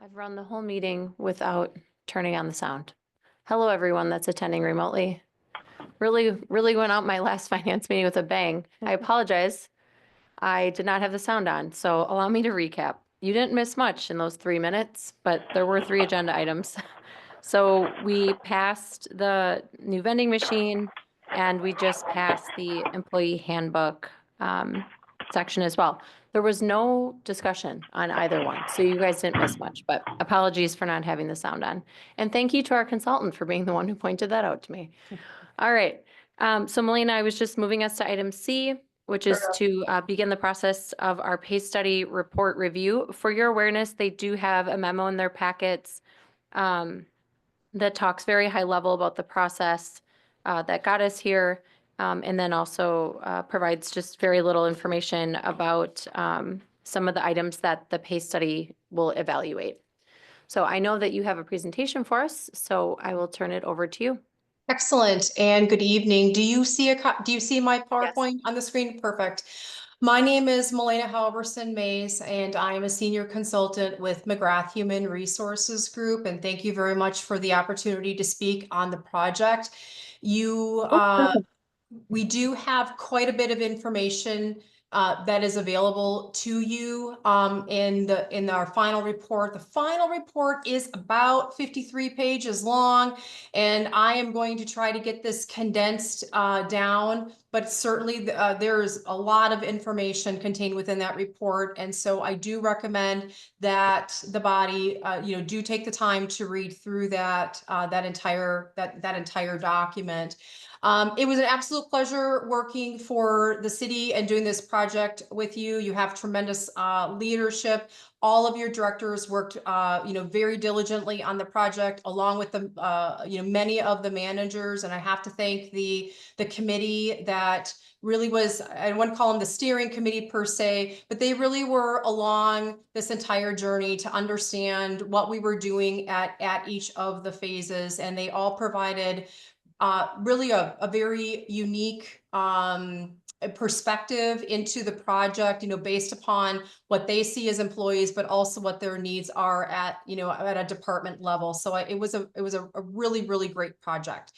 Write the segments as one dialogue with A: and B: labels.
A: I've run the whole meeting without turning on the sound. Hello, everyone that's attending remotely. Really went out my last finance meeting with a bang. I apologize. I did not have the sound on, so allow me to recap. You didn't miss much in those 3 minutes, but there were 3 agenda items. So we passed the new vending machine and we just passed the employee handbook section as well. There was no discussion on either one, so you guys didn't miss much, but apologies for not having the sound on. And thank you to our consultant for being the one who pointed that out to me. All right. So Melina, I was just moving us to item C, which is to begin the process of our pay study report review. For your awareness, they do have a memo in their packets that talks very high level about the process that got us here, and then also provides just very little information about some of the items that the pay study will evaluate. So I know that you have a presentation for us, so I will turn it over to you.
B: Excellent and good evening. Do you see my
A: Yes.
B: PowerPoint on the screen? Perfect. My name is Melina Halverson Mays, and I am a senior consultant with McGrath Human Resources Group. And thank you very much for the opportunity to speak on the project. We do have quite a bit of information that is available to you in our final report. The final report is about 53 pages long, and I am going to try to get this condensed down. But certainly there's a lot of information contained within that report, and so I do recommend that the body, do take the time to read through that entire document. It was an absolute pleasure working for the city and doing this project with you. You have tremendous leadership. All of your directors worked, very diligently on the project, along with the, many of the managers. And I have to thank the committee that really was, I wouldn't call them the steering committee per se, but they really were along this entire journey to understand what we were doing at each of the phases. And they all provided really a very unique perspective into the project, based upon what they see as employees, but also what their needs are at a department level. So it was a really great project.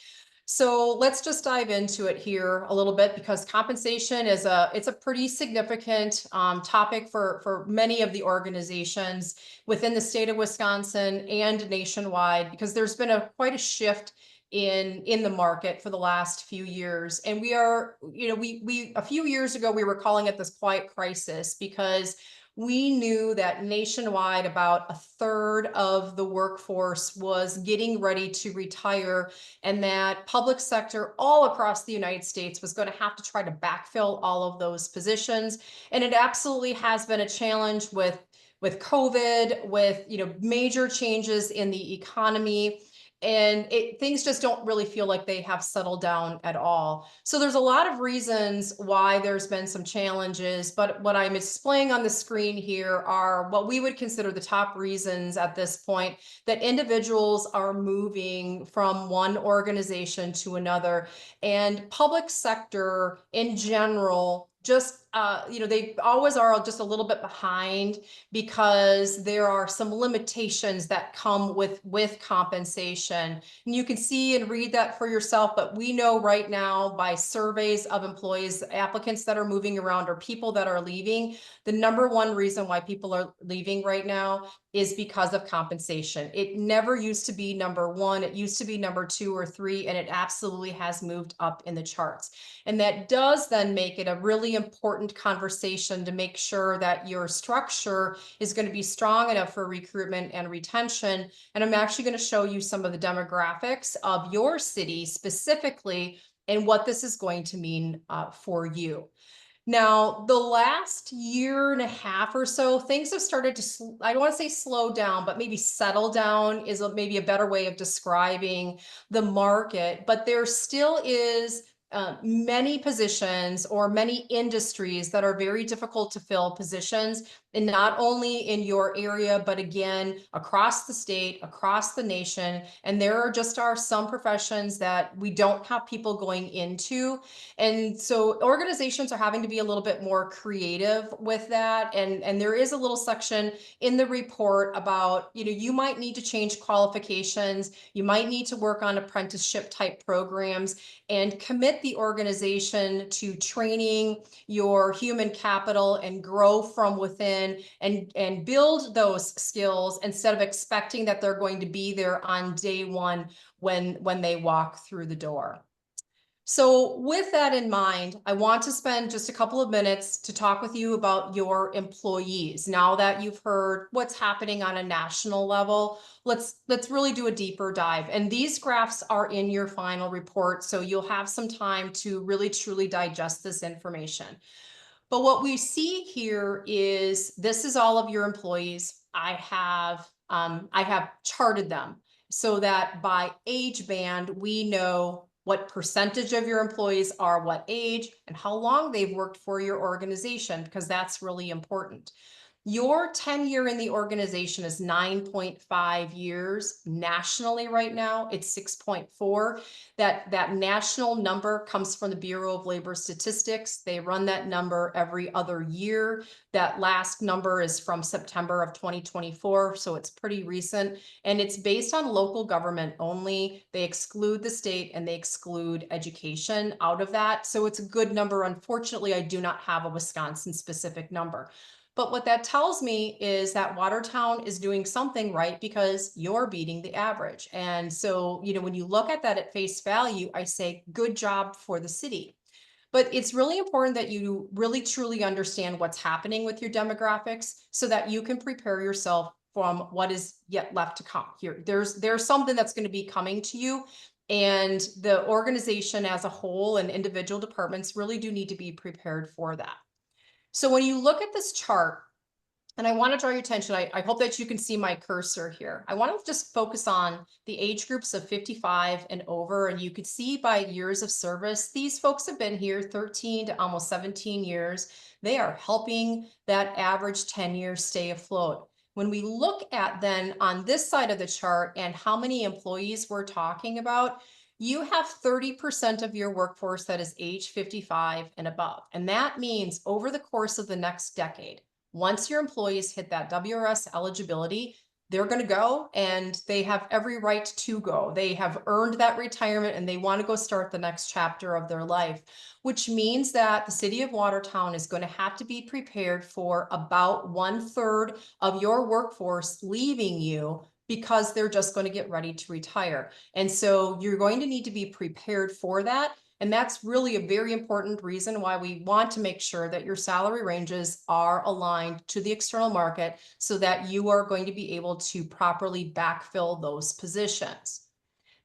B: So let's just dive into it here a little bit, because compensation is it's a pretty significant topic for many of the organizations within the state of Wisconsin and nationwide, because there's been quite a shift in the market for the last few years. And we are, we a few years ago, we were calling it this quiet crisis, because we knew that nationwide about a third of the workforce was getting ready to retire, and that public sector all across the United States was going to have to try to backfill all of those positions. And it absolutely has been a challenge with COVID, with major changes in the economy, and things just don't really feel like they have settled down at all. So there's a lot of reasons why there's been some challenges, but what I'm displaying on the screen here are what we would consider the top reasons at this point that individuals are moving from one organization to another. And public sector in general, just they always are just a little bit behind, because there are some limitations that come with compensation. And you can see and read that for yourself, but we know right now by surveys of employees, applicants that are moving around, or people that are leaving, the number one reason why people are leaving right now is because of compensation. It never used to be number one. It used to be number 2 or 3, and it absolutely has moved up in the charts. And that does then make it a really important conversation to make sure that your structure is going to be strong enough for recruitment and retention. And I'm actually going to show you some of the demographics of your city specifically, and what this is going to mean for you. Now, the last year and a half or so, things have started to, I don't want to say slow down, but maybe settle down is maybe a better way of describing the market. But there still is many positions or many industries that are very difficult to fill positions, and not only in your area, but again, across the state, across the nation. And there are some professions that we don't have people going into. And so organizations are having to be a little bit more creative with that. And there is a little section in the report about, you might need to change qualifications, you might need to work on apprenticeship type programs, and commit the organization to training your human capital and grow from within and build those skills instead of expecting that they're going to be there on day one when they walk through the door. So with that in mind, I want to spend just a couple of minutes to talk with you about your employees. Now that you've heard what's happening on a national level, let's really do a deeper dive. And these graphs are in your final report, so you'll have some time to really truly digest this information. But what we see here is this is all of your employees. I have charted them so that by age band, we know what percentage of your employees are what age and how long they've worked for your organization, because that's really important. Your tenure in the organization is 9.5 years. Nationally right now, it's 6.4. That national number comes from the Bureau of Labor Statistics. They run that number every other year. That last number is from September of 2024, so it's pretty recent. And it's based on local government only. They exclude the state and they exclude education out of that. So it's a good number. Unfortunately, I do not have a Wisconsin specific number. But what that tells me is that Watertown is doing something right because you're beating the average. And so, when you look at that at face value, I say, good job for the city. But it's really important that you really truly understand what's happening with your demographics so that you can prepare yourself from what is yet left to come here. There's something that's going to be coming to you. And the organization as a whole and individual departments really do need to be prepared for that. So when you look at this chart, and I want to draw your attention, I hope that you can see my cursor here. I want to just focus on the age groups of 55 and over. And you could see by years of service, these folks have been here 13 to almost 17 years. They are helping that average tenure stay afloat. When we look at then on this side of the chart and how many employees we're talking about, you have 30% of your workforce that is age 55 and above. And that means over the course of the next decade, once your employees hit that WRS eligibility, they're going to go and they have every right to go. They have earned that retirement and they want to go start the next chapter of their life, which means that the city of Watertown is going to have to be prepared for about 1/3 of your workforce leaving you because they're just going to get ready to retire. And so you're going to need to be prepared for that. And that's really a very important reason why we want to make sure that your salary ranges are aligned to the external market so that you are going to be able to properly backfill those positions.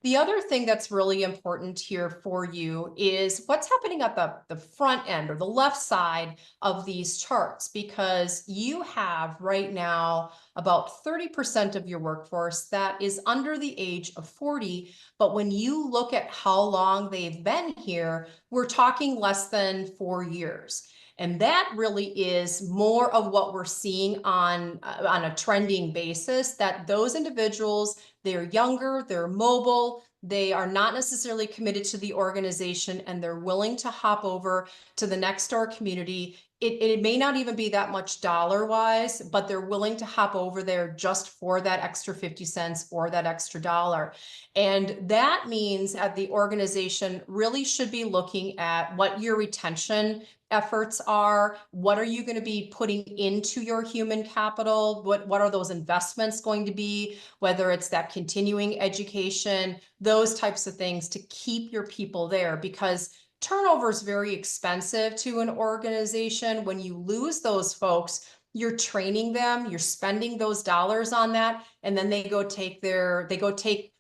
B: The other thing that's really important here for you is what's happening at the front end or the left side of these charts, because you have right now about 30% of your workforce that is under the age of 40. But when you look at how long they've been here, we're talking less than 4 years. And that really is more of what we're seeing on a trending basis, that those individuals, they're younger, they're mobile, they are not necessarily committed to the organization, and they're willing to hop over to the next door community. It may not even be that much dollar wise, but they're willing to hop over there just for that extra 50 cents or that extra dollar. And that means that the organization really should be looking at what your retention efforts are. What are you going to be putting into your human capital? What are those investments going to be? Whether it's that continuing education, those types of things to keep your people there, because turnover is very expensive to an organization. When you lose those folks, you're training them, you're spending those dollars on that, and then they go take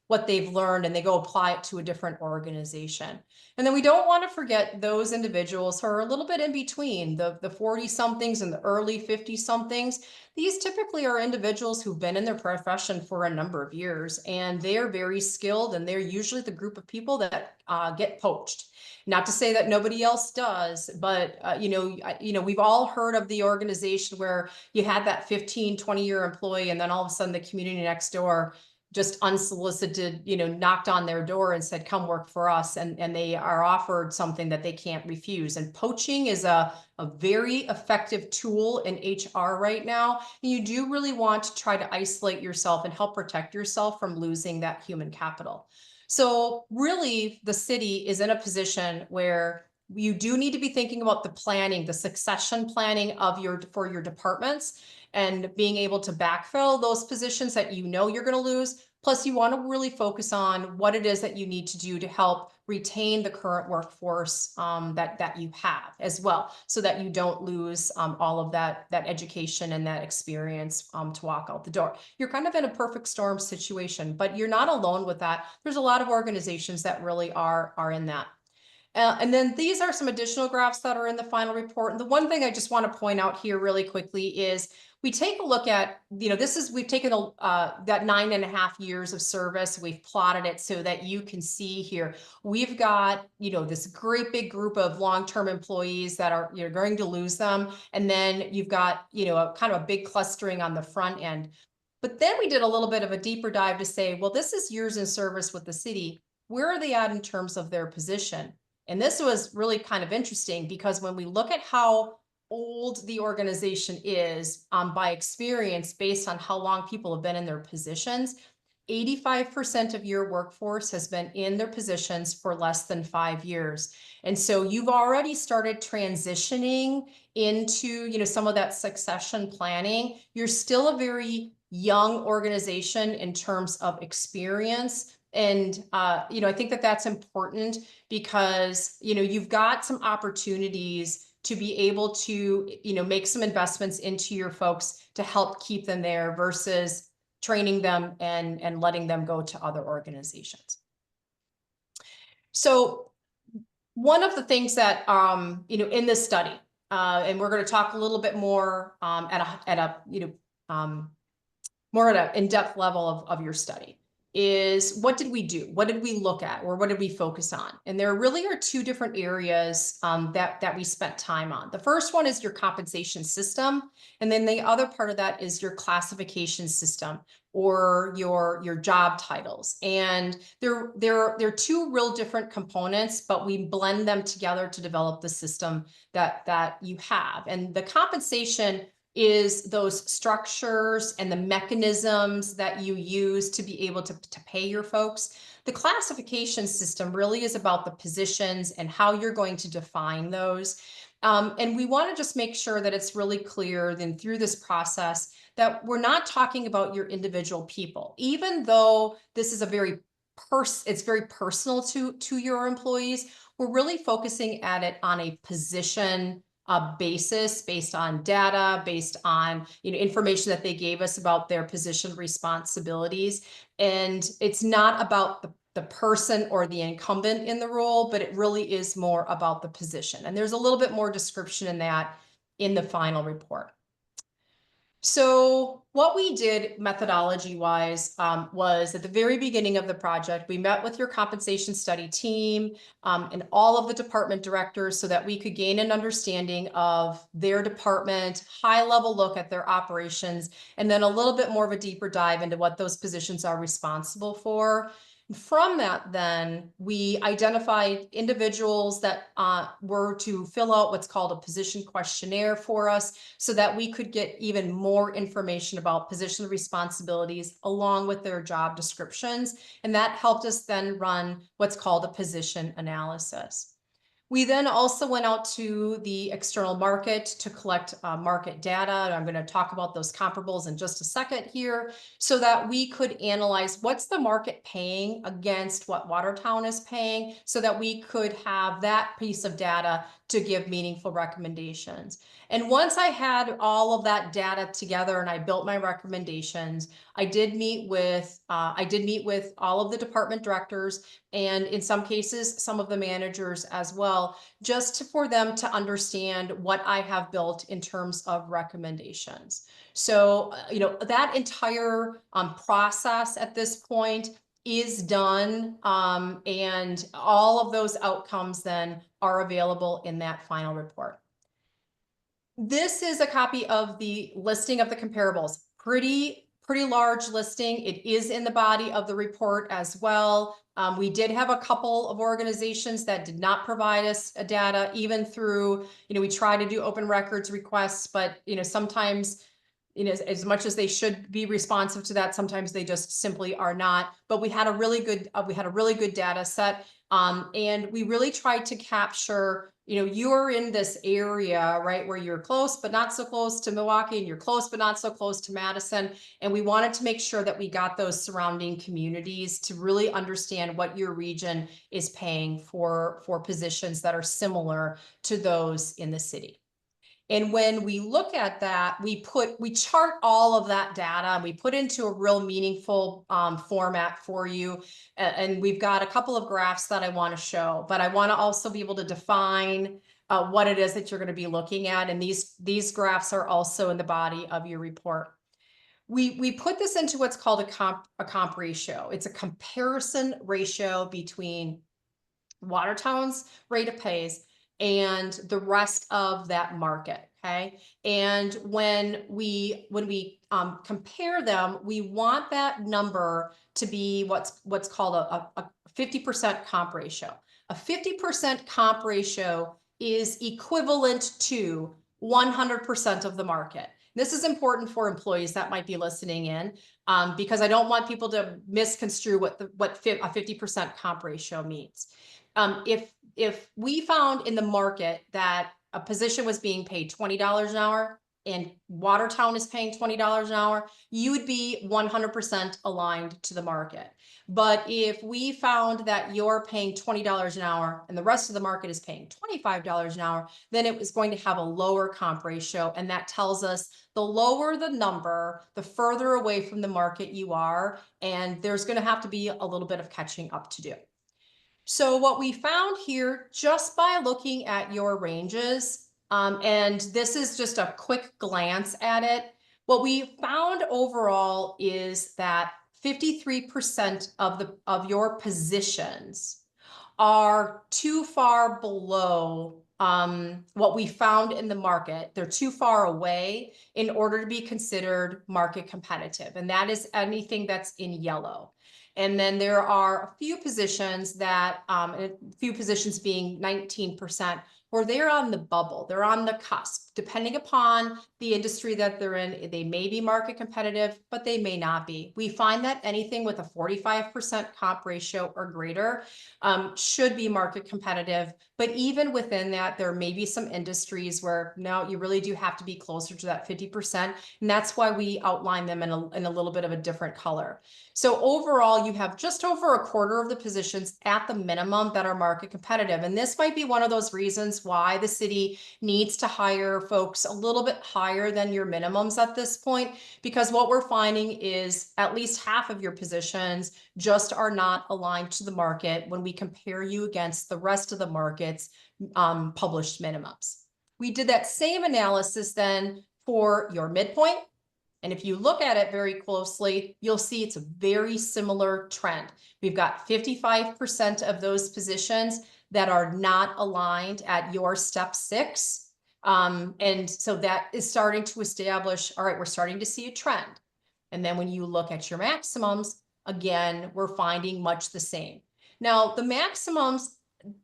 B: what they've learned and they go apply it to a different organization. And then we don't want to forget those individuals who are a little bit in between, the 40 somethings and the early 50 somethings. These typically are individuals who've been in their profession for a number of years, and they are very skilled, and they're usually the group of people that get poached. Not to say that nobody else does, but we've all heard of the organization where you had that 15, 20-year employee, and then all of a sudden the community next door just unsolicited, knocked on their door and said, come work for us. And they are offered something that they can't refuse. And poaching is a very effective tool in HR right now. And you do really want to try to isolate yourself and help protect yourself from losing that human capital. So really, the city is in a position where you do need to be thinking about the planning, the succession planning for your departments, and being able to backfill those positions that you're going to lose. Plus, you want to really focus on what it is that you need to do to help retain the current workforce that you have as well, so that you don't lose all of that education and that experience to walk out the door. You're kind of in a perfect storm situation, but you're not alone with that. There's a lot of organizations that really are in that. And then these are some additional graphs that are in the final report. And the one thing I just want to point out here really quickly is we take a look at, we've taken that 9.5 years of service. We've plotted it so that you can see here, we've got, this great big group of long-term employees that are, you're going to lose them. And then you've got, a kind of a big clustering on the front end. But then we did a little bit of a deeper dive to say, well, this is years in service with the city. Where are they at in terms of their position? And this was really kind of interesting, because when we look at how old the organization is by experience, based on how long people have been in their positions, 85% of your workforce has been in their positions for less than 5 years. And so you've already started transitioning into, some of that succession planning. You're still a very young organization in terms of experience. And, I think that that's important, because, you've got some opportunities to be able to, make some investments into your folks to help keep them there, versus training them and letting them go to other organizations. So one of the things that, in this study, and we're going to talk a little bit more more at an in-depth level of your study, is what did we do? What did we look at, or what did we focus on? And there really are two different areas that we spent time on. The first one is your compensation system. And then the other part of that is your classification system, or your job titles. And they're two real different components, but we blend them together to develop the system that you have. And the compensation is those structures and the mechanisms that you use to be able to pay your folks. The classification system really is about the positions and how you're going to define those. And we want to just make sure that it's really clear then through this process that we're not talking about your individual people, even though this is it's very personal to your employees. We're really focusing at it on a position basis, based on data, based on information that they gave us about their position responsibilities. And it's not about the person or the incumbent in the role, but it really is more about the position. And there's a little bit more description in that in the final report. So what we did methodology-wise was at the very beginning of the project, we met with your compensation study team and all of the department directors, so that we could gain an understanding of their department, high-level look at their operations, and then a little bit more of a deeper dive into what those positions are responsible for. From that, then, we identified individuals that were to fill out what's called a position questionnaire for us, so that we could get even more information about position responsibilities along with their job descriptions. And that helped us then run what's called a position analysis. We then also went out to the external market to collect market data. And I'm going to talk about those comparables in just a second here so that we could analyze what's the market paying against what Watertown is paying so that we could have that piece of data to give meaningful recommendations. And once I had all of that data together and I built my recommendations, I did meet with all of the department directors and in some cases, some of the managers as well, for them to understand what I have built in terms of recommendations. So, that entire process at this point is done, and all of those outcomes then are available in that final report. This is a copy of the listing of the comparables. Pretty large listing. It is in the body of the report as well. We did have a couple of organizations that did not provide us data, even through, we try to do open records requests, but, sometimes, as much as they should be responsive to that, sometimes they just simply are not. But we had a really good data set. And we really tried to capture, you're in this area, right, where you're close, but not so close to Milwaukee, and you're close, but not so close to Madison. And we wanted to make sure that we got those surrounding communities to really understand what your region is paying for positions that are similar to those in the city. And when we look at that, we chart all of that data, we put into a real meaningful format for you. And we've got a couple of graphs that I want to show, but I want to also be able to define what it is that you're going to be looking at. And these graphs are also in the body of your report. We put this into what's called a comp ratio. It's a comparison ratio between Watertown's rate of pays and the rest of that market. Okay. And when we compare them, we want that number to be what's called a 50% comp ratio. A 50% comp ratio is equivalent to 100% of the market. This is important for employees that might be listening in, because I don't want people to misconstrue what a 50% comp ratio means. If we found in the market that a position was being paid $20 an hour and Watertown is paying $20 an hour, you would be 100% aligned to the market. But if we found that you're paying $20 an hour and the rest of the market is paying $25 an hour, then it was going to have a lower comp ratio. And that tells us the lower the number, the further away from the market you are, and there's going to have to be a little bit of catching up to do. So what we found here, just by looking at your ranges, and this is just a quick glance at it, what we found overall is that 53% of your positions are too far below what we found in the market. They're too far away in order to be considered market competitive, and that is anything that's in yellow. And then there are a few positions that, a few positions being 19%, where they're on the bubble, they're on the cusp. Depending upon the industry that they're in, they may be market competitive, but they may not be. We find that anything with a 45% comp ratio or greater should be market competitive. But even within that, there may be some industries where no, you really do have to be closer to that 50%. And that's why we outline them in a little bit of a different color. So overall, you have just over a quarter of the positions at the minimum that are market competitive. And this might be one of those reasons why the city needs to hire folks a little bit higher than your minimums at this point, because what we're finding is at least half of your positions just are not aligned to the market when we compare you against the rest of the market's published minimums. We did that same analysis then for your midpoint. And if you look at it very closely, you'll see it's a very similar trend. We've got 55% of those positions that are not aligned at your step 6. And so that is starting to establish, all right, we're starting to see a trend. And then when you look at your maximums, again, we're finding much the same. Now, the maximums,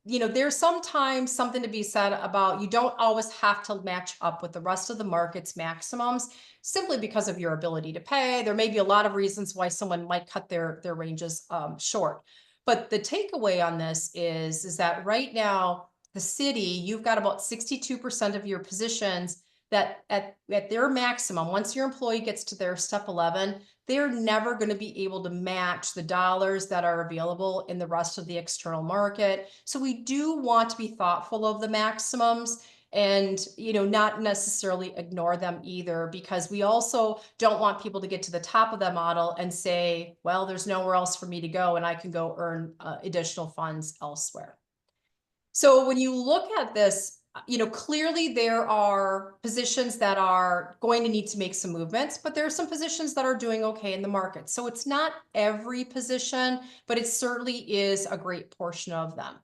B: there's sometimes something to be said about you don't always have to match up with the rest of the market's maximums simply because of your ability to pay. There may be a lot of reasons why someone might cut their ranges short. But the takeaway on this is that right now, the city, you've got about 62% of your positions that at their maximum, once your employee gets to their step 11, they're never going to be able to match the dollars that are available in the rest of the external market. So we do want to be thoughtful of the maximums and, not necessarily ignore them either, because we also don't want people to get to the top of the model and say, well, there's nowhere else for me to go and I can go earn additional funds elsewhere. So when you look at this, clearly there are positions that are going to need to make some movements, but there are some positions that are doing okay in the market. So it's not every position, but it certainly is a great portion of them.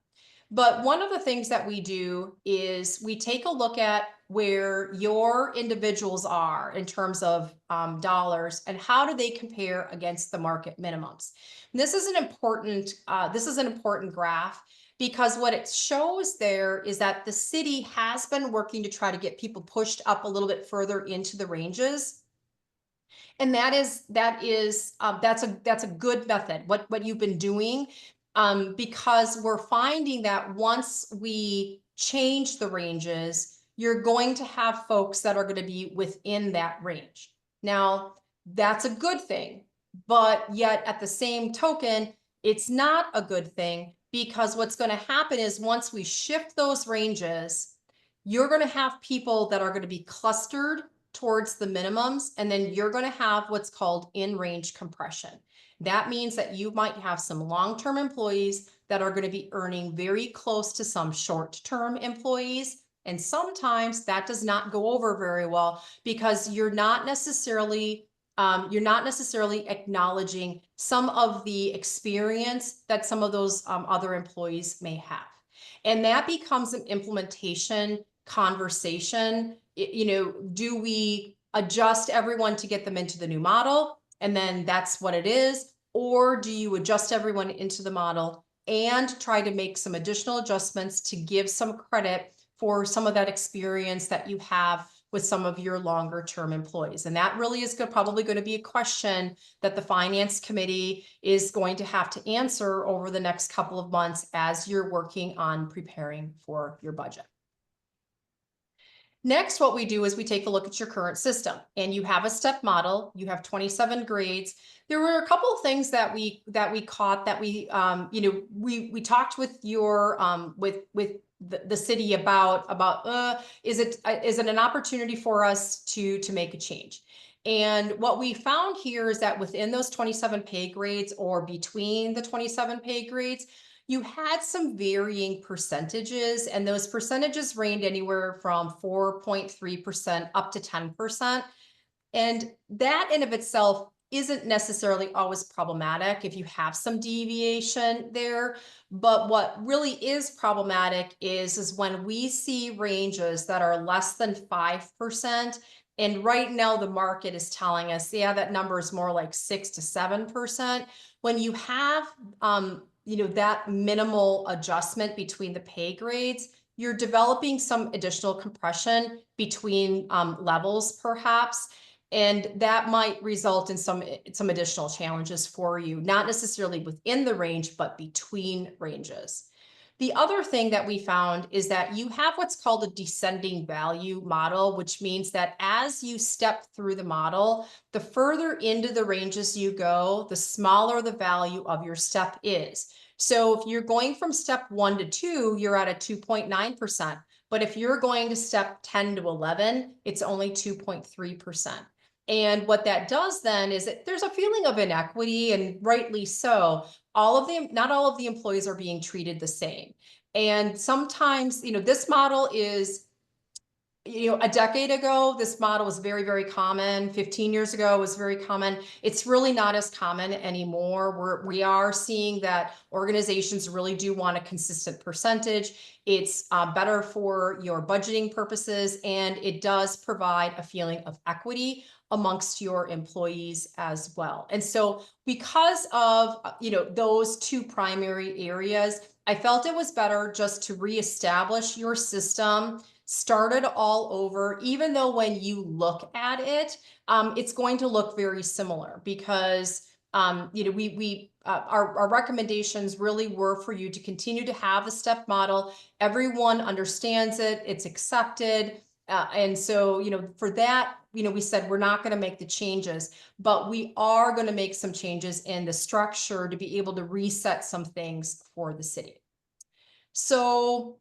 B: But one of the things that we do is we take a look at where your individuals are in terms of dollars and how do they compare against the market minimums. And this is an important graph, because what it shows there is that the city has been working to try to get people pushed up a little bit further into the ranges. And that's a good method, what you've been doing, because we're finding that once we change the ranges, you're going to have folks that are going to be within that range. Now, that's a good thing, but yet at the same token, it's not a good thing, because what's going to happen is once we shift those ranges, you're going to have people that are going to be clustered towards the minimums, and then you're going to have what's called in-range compression. That means that you might have some long-term employees that are going to be earning very close to some short-term employees. And sometimes that does not go over very well, because you're not necessarily acknowledging some of the experience that some of those other employees may have. And that becomes an implementation conversation. Do we adjust everyone to get them into the new model, and then that's what it is? Or do you adjust everyone into the model and try to make some additional adjustments to give some credit for some of that experience that you have with some of your longer term employees? And that really is probably going to be a question that the finance committee is going to have to answer over the next couple of months as you're working on preparing for your budget. Next, what we do is we take a look at your current system, and you have a step model, you have 27 grades. There were a couple of things that we caught that we talked with your with the city about is it an opportunity for us to make a change? And what we found here is that within those 27 pay grades, or between the 27 pay grades, you had some varying percentages, and those percentages ranged anywhere from 4.3% up to 10%. And that in of itself isn't necessarily always problematic if you have some deviation there. But what really is problematic is when we see ranges that are less than 5%. And right now the market is telling us, yeah, that number is more like 6 to 7%. When you have that minimal adjustment between the pay grades, you're developing some additional compression between levels perhaps, and that might result in some additional challenges for you, not necessarily within the range, but between ranges. The other thing that we found is that you have what's called a descending value model, which means that as you step through the model, the further into the ranges you go, the smaller the value of your step is. So if you're going from step 1 to 2, you're at a 2.9%. But if you're going to step 10 to 11, it's only 2.3%. And what that does then is that there's a feeling of inequity, and rightly so. Not all of the employees are being treated the same. And sometimes, this model is, a decade ago, this model was very, very common. 15 years ago, it was very common. It's really not as common anymore. We are seeing that organizations really do want a consistent percentage. It's better for your budgeting purposes, and it does provide a feeling of equity amongst your employees as well. And so because of, those two primary areas, I felt it was better just to reestablish your system, start it all over, even though when you look at it, it's going to look very similar, because our recommendations really were for you to continue to have the step model. Everyone understands it, it's accepted. And so, for that, we said we're not going to make the changes, but we are going to make some changes in the structure to be able to reset some things for the city. So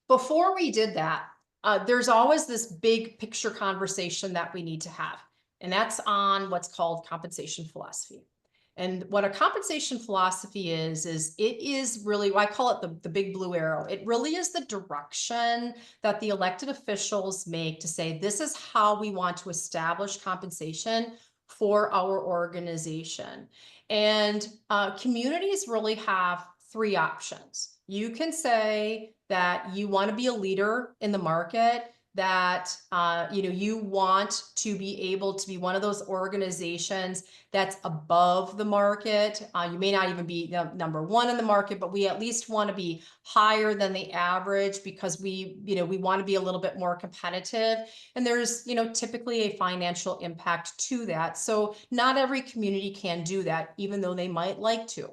B: before we did that, there's always this big picture conversation that we need to have, and that's on what's called compensation philosophy. And what a compensation philosophy is it is really, I call it the big blue arrow. It really is the direction that the elected officials make to say, this is how we want to establish compensation for our organization. And communities really have three options. You can say that you want to be a leader in the market, that you want to be able to be one of those organizations that's above the market. You may not even be number one in the market, but we at least want to be higher than the average because we want to be a little bit more competitive. And there's typically a financial impact to that. So not every community can do that, even though they might like to.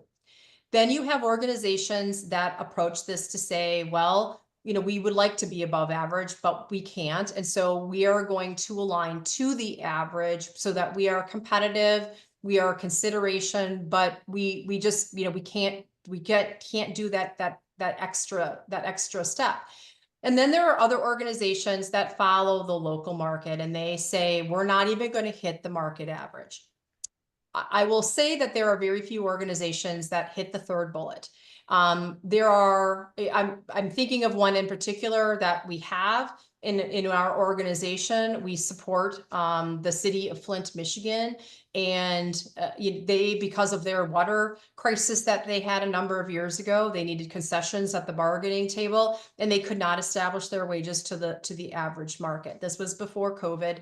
B: Then you have organizations that approach this to say, well, we would like to be above average, but we can't. And so we are going to align to the average so that we are competitive, we are consideration, but we just, we can't do that extra step. And then there are other organizations that follow the local market and they say, we're not even going to hit the market average. I will say that there are very few organizations that hit the third bullet. I'm thinking of one in particular that we have in our organization. We support the city of Flint, Michigan, and they, because of their water crisis that they had a number of years ago, they needed concessions at the bargaining table, and they could not establish their wages to the average market. This was before COVID.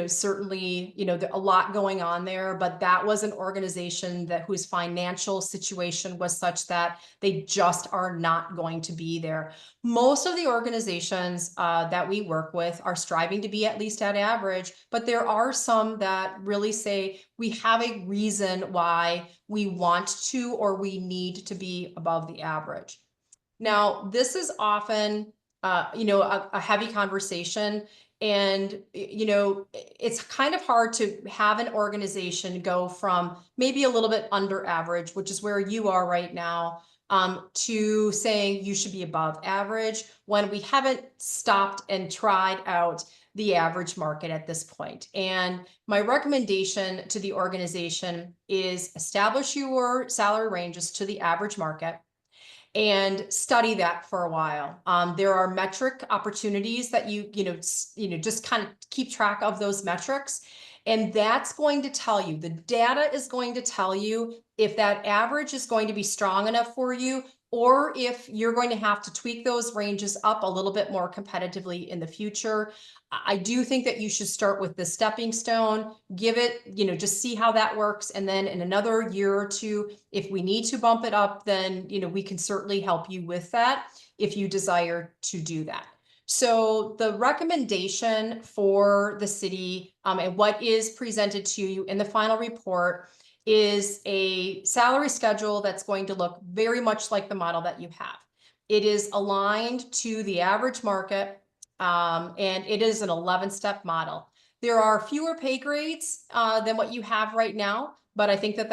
B: Certainly, a lot going on there, but that was an organization whose financial situation was such that they just are not going to be there. Most of the organizations that we work with are striving to be at least at average, but there are some that really say we have a reason why we want to or we need to be above the average. Now, this is often a heavy conversation, and it's kind of hard to have an organization go from maybe a little bit under average, which is where you are right now, to saying you should be above average when we haven't stopped and tried out the average market at this point. And my recommendation to the organization is establish your salary ranges to the average market and study that for a while. There are metric opportunities that you just kind of keep track of those metrics. And that's going to tell you, the data is going to tell you if that average is going to be strong enough for you, or if you're going to have to tweak those ranges up a little bit more competitively in the future. I do think that you should start with the stepping stone, give it, just see how that works. And then in another year or two, if we need to bump it up, then, we can certainly help you with that if you desire to do that. So the recommendation for the city and what is presented to you in the final report is a salary schedule that's going to look very much like the model that you have. It is aligned to the average market, and it is an 11-step model. There are fewer pay grades than what you have right now, but I think that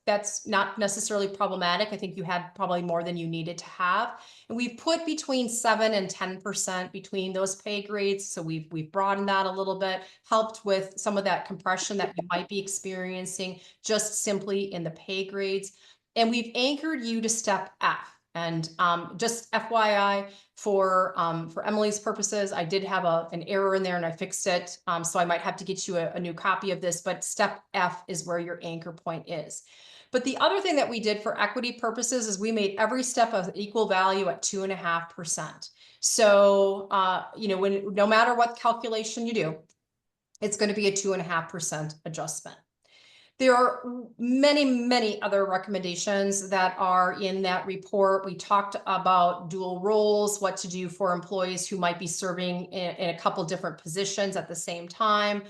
B: that's not necessarily problematic. I think you had probably more than you needed to have. And we've put between 7 and 10% between those pay grades. So we've broadened that a little bit, helped with some of that compression that you might be experiencing just simply in the pay grades. And we've anchored you to step F. And just FYI, for Emily's purposes, I did have an error in there and I fixed it. So I might have to get you a new copy of this, but step F is where your anchor point is. But the other thing that we did for equity purposes is we made every step of equal value at 2.5%. So, no matter what calculation you do, it's going to be a 2.5% adjustment. There are many, many other recommendations that are in that report. We talked about dual roles, what to do for employees who might be serving in a couple different positions at the same time.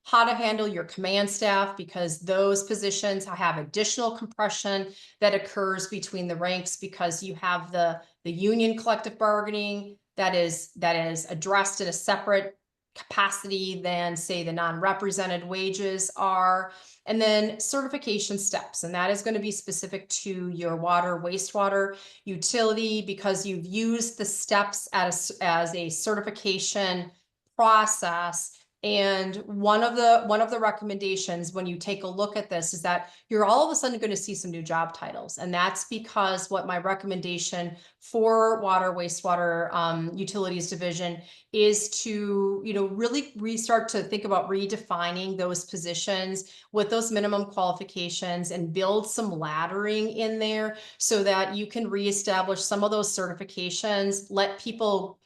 B: how to handle your command staff, because those positions have additional compression that occurs between the ranks because you have the union collective bargaining that is addressed in a separate capacity than, say, the non-represented wages are. And then certification steps, and that is going to be specific to your water, wastewater utility, because you've used the steps as a certification process. And one of the recommendations when you take a look at this is that you're all of a sudden going to see some new job titles. And that's because what my recommendation for water, wastewater utilities division is to, really restart to think about redefining those positions with those minimum qualifications and build some laddering in there so that you can reestablish some of those certifications, let people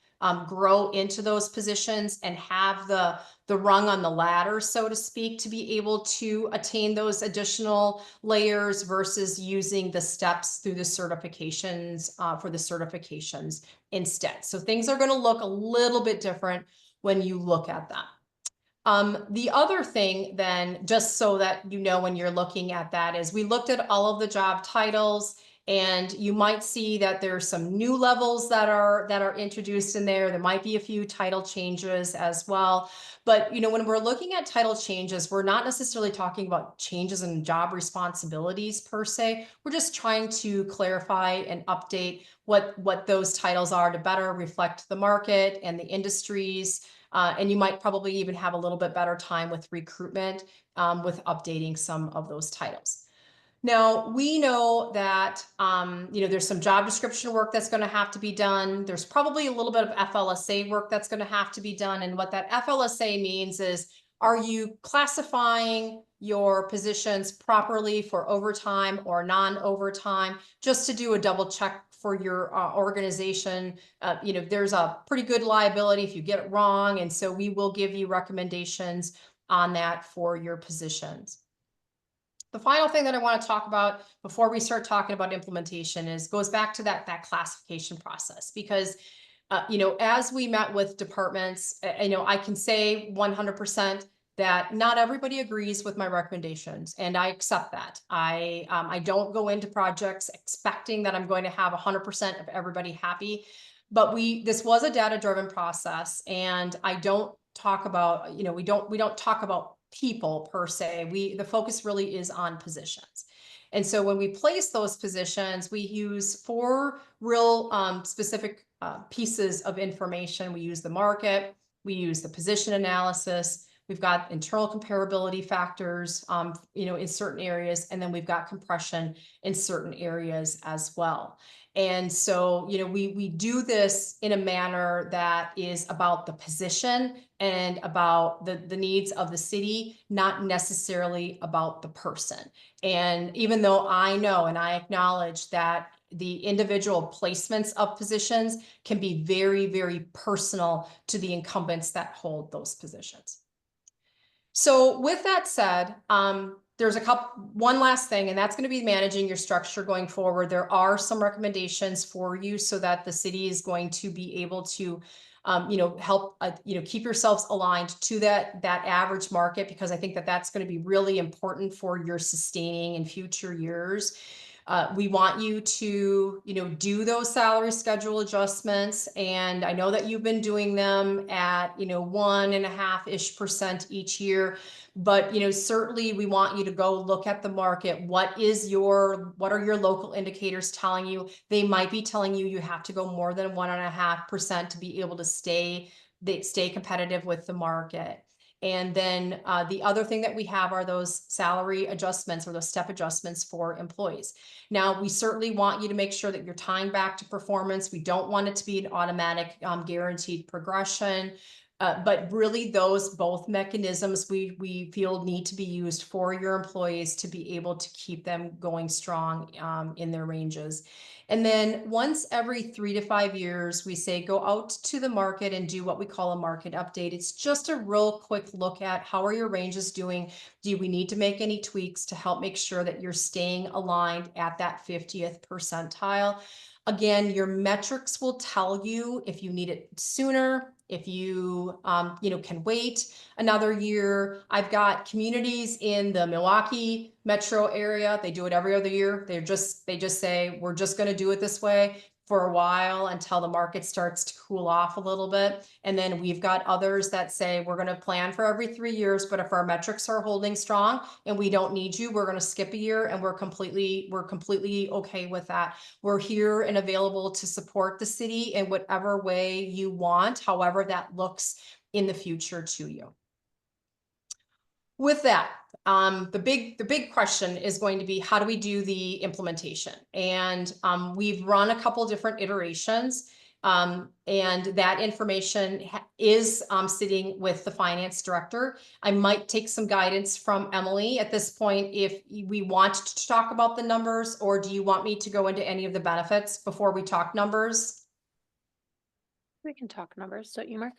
B: grow into those positions and have the rung on the ladder, so to speak, to be able to attain those additional layers versus using the steps through the certifications for the certifications instead. So things are going to look a little bit different when you look at them. The other thing then, just so that when you're looking at that, is we looked at all of the job titles, and you might see that there's some new levels that are introduced in there. There might be a few title changes as well. But when we're looking at title changes, we're not necessarily talking about changes in job responsibilities per se. We're just trying to clarify and update what those titles are to better reflect the market and the industries. And you might probably even have a little bit better time with recruitment with updating some of those titles. Now, we know that, there's some job description work that's going to have to be done. There's probably a little bit of FLSA work that's going to have to be done. And what that FLSA means is, are you classifying your positions properly for overtime or non-overtime? Just to do a double check for your organization. There's a pretty good liability if you get it wrong. And so we will give you recommendations on that for your positions. The final thing that I want to talk about before we start talking about implementation goes back to that classification process, because as we met with departments, I can say 100% that not everybody agrees with my recommendations, and I accept that. I don't go into projects expecting that I'm going to have 100% of everybody happy, but this was a data-driven process, and I don't talk about, we don't talk about people per se. The focus really is on positions. And so when we place those positions, we use 4 real specific pieces of information. We use the market, we use the position analysis, we've got internal comparability factors, in certain areas, and then we've got compression in certain areas as well. And so, we do this in a manner that is about the position and about the needs of the city, not necessarily about the person. And even though I know and I acknowledge that the individual placements of positions can be very, very personal to the incumbents that hold those positions. So with that said, there's one last thing, and that's going to be managing your structure going forward. There are some recommendations for you so that the city is going to be able to, help, keep yourselves aligned to that average market, because I think that that's going to be really important for your sustaining in future years. We want you to, do those salary schedule adjustments. And I know that you've been doing them at, 1.5% each year. But, certainly we want you to go look at the market. What are your local indicators telling you? They might be telling you you have to go more than 1.5% to be able to stay competitive with the market. And then the other thing that we have are those salary adjustments or those step adjustments for employees. Now, we certainly want you to make sure that you're tying back to performance. We don't want it to be an automatic guaranteed progression. But really both mechanisms we feel need to be used for your employees to be able to keep them going strong in their ranges. And then once every 3 to 5 years, we say go out to the market and do what we call a market update. It's just a real quick look at how are your ranges doing? Do we need to make any tweaks to help make sure that you're staying aligned at that 50th percentile? Again, your metrics will tell you if you need it sooner, If you, can wait another year. I've got communities in the Milwaukee metro area. They do it every other year. They just say, we're just going to do it this way for a while until the market starts to cool off a little bit. And then we've got others that say, we're going to plan for every 3 years, but if our metrics are holding strong and we don't need you, we're going to skip a year, and we're completely okay with that. We're here and available to support the city in whatever way you want, however that looks in the future to you. With that, the big question is going to be, how do we do the implementation? And we've run a couple different iterations, and that information is sitting with the finance director. I might take some guidance from Emily at this point if we want to talk about the numbers, or do you want me to go into any of the benefits before we talk numbers?
A: We can talk numbers, don't you, Mark?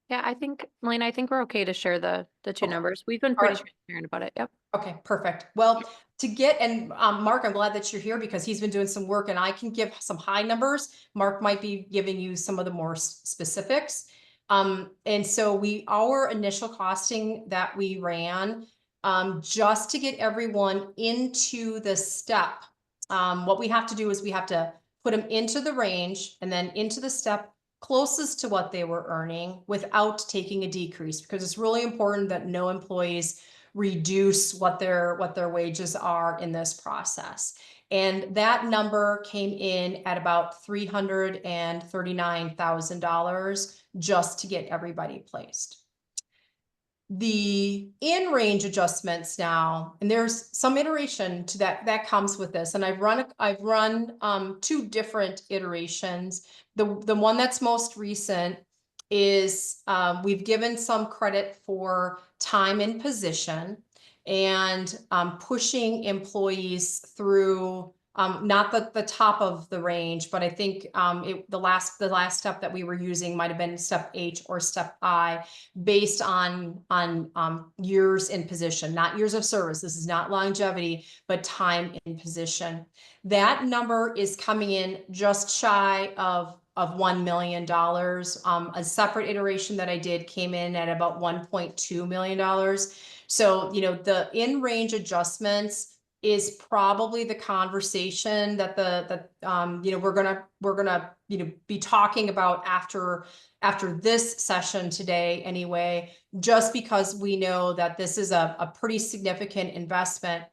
A: Yeah, I think, Melina, I think we're okay to share the two
B: Okay.
A: numbers. We've been
B: All
A: pretty
B: right.
A: transparent about it. Yep.
B: Okay, perfect. Well, to get, and Mark, I'm glad that you're here because he's been doing some work and I can give some high numbers. Mark might be giving you some of the more specifics. And so our initial costing that we ran, just to get everyone into the step, what we have to do is we have to put them into the range and then into the step closest to what they were earning without taking a decrease, because it's really important that no employees reduce what their wages are in this process. And that number came in at about $339,000 just to get everybody placed. The in-range adjustments now, and there's some iteration to that comes with this, and I've run 2 different iterations. The one that's most recent is we've given some credit for time in position and pushing employees through not the top of the range, but I think the last step that we were using might have been step H or step I, based on years in position, not years of service. This is not longevity, but time in position. That number is coming in just shy of $1 million. A separate iteration that I did came in at about $1.2 million. So, the in-range adjustments is probably the conversation that we're gonna be talking about after this session today anyway, just because we know that this is a pretty significant investment,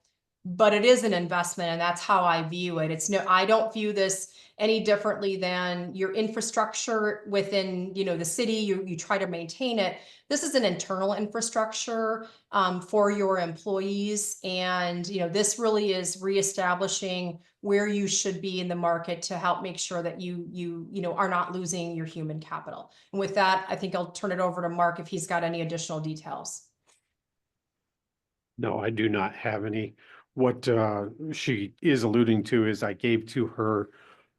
B: but it is an investment, and that's how I view it. I don't view this any differently than your infrastructure within, the city. You try to maintain it. This is an internal infrastructure for your employees. And, this really is reestablishing where you should be in the market to help make sure that you are not losing your human capital. And with that, I think I'll turn it over to Mark if he's got any additional details.
C: No, I do not have any. What she is alluding to is I gave to her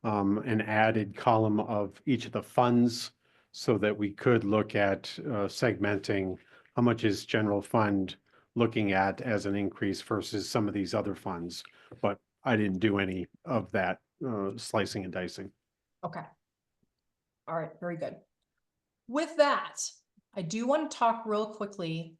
C: an added column of each of the funds so that we could look at segmenting how much is general fund looking at as an increase versus some of these other funds. But I didn't do any of that slicing and dicing.
B: Okay. All right, very good. With that, I do want to talk real quickly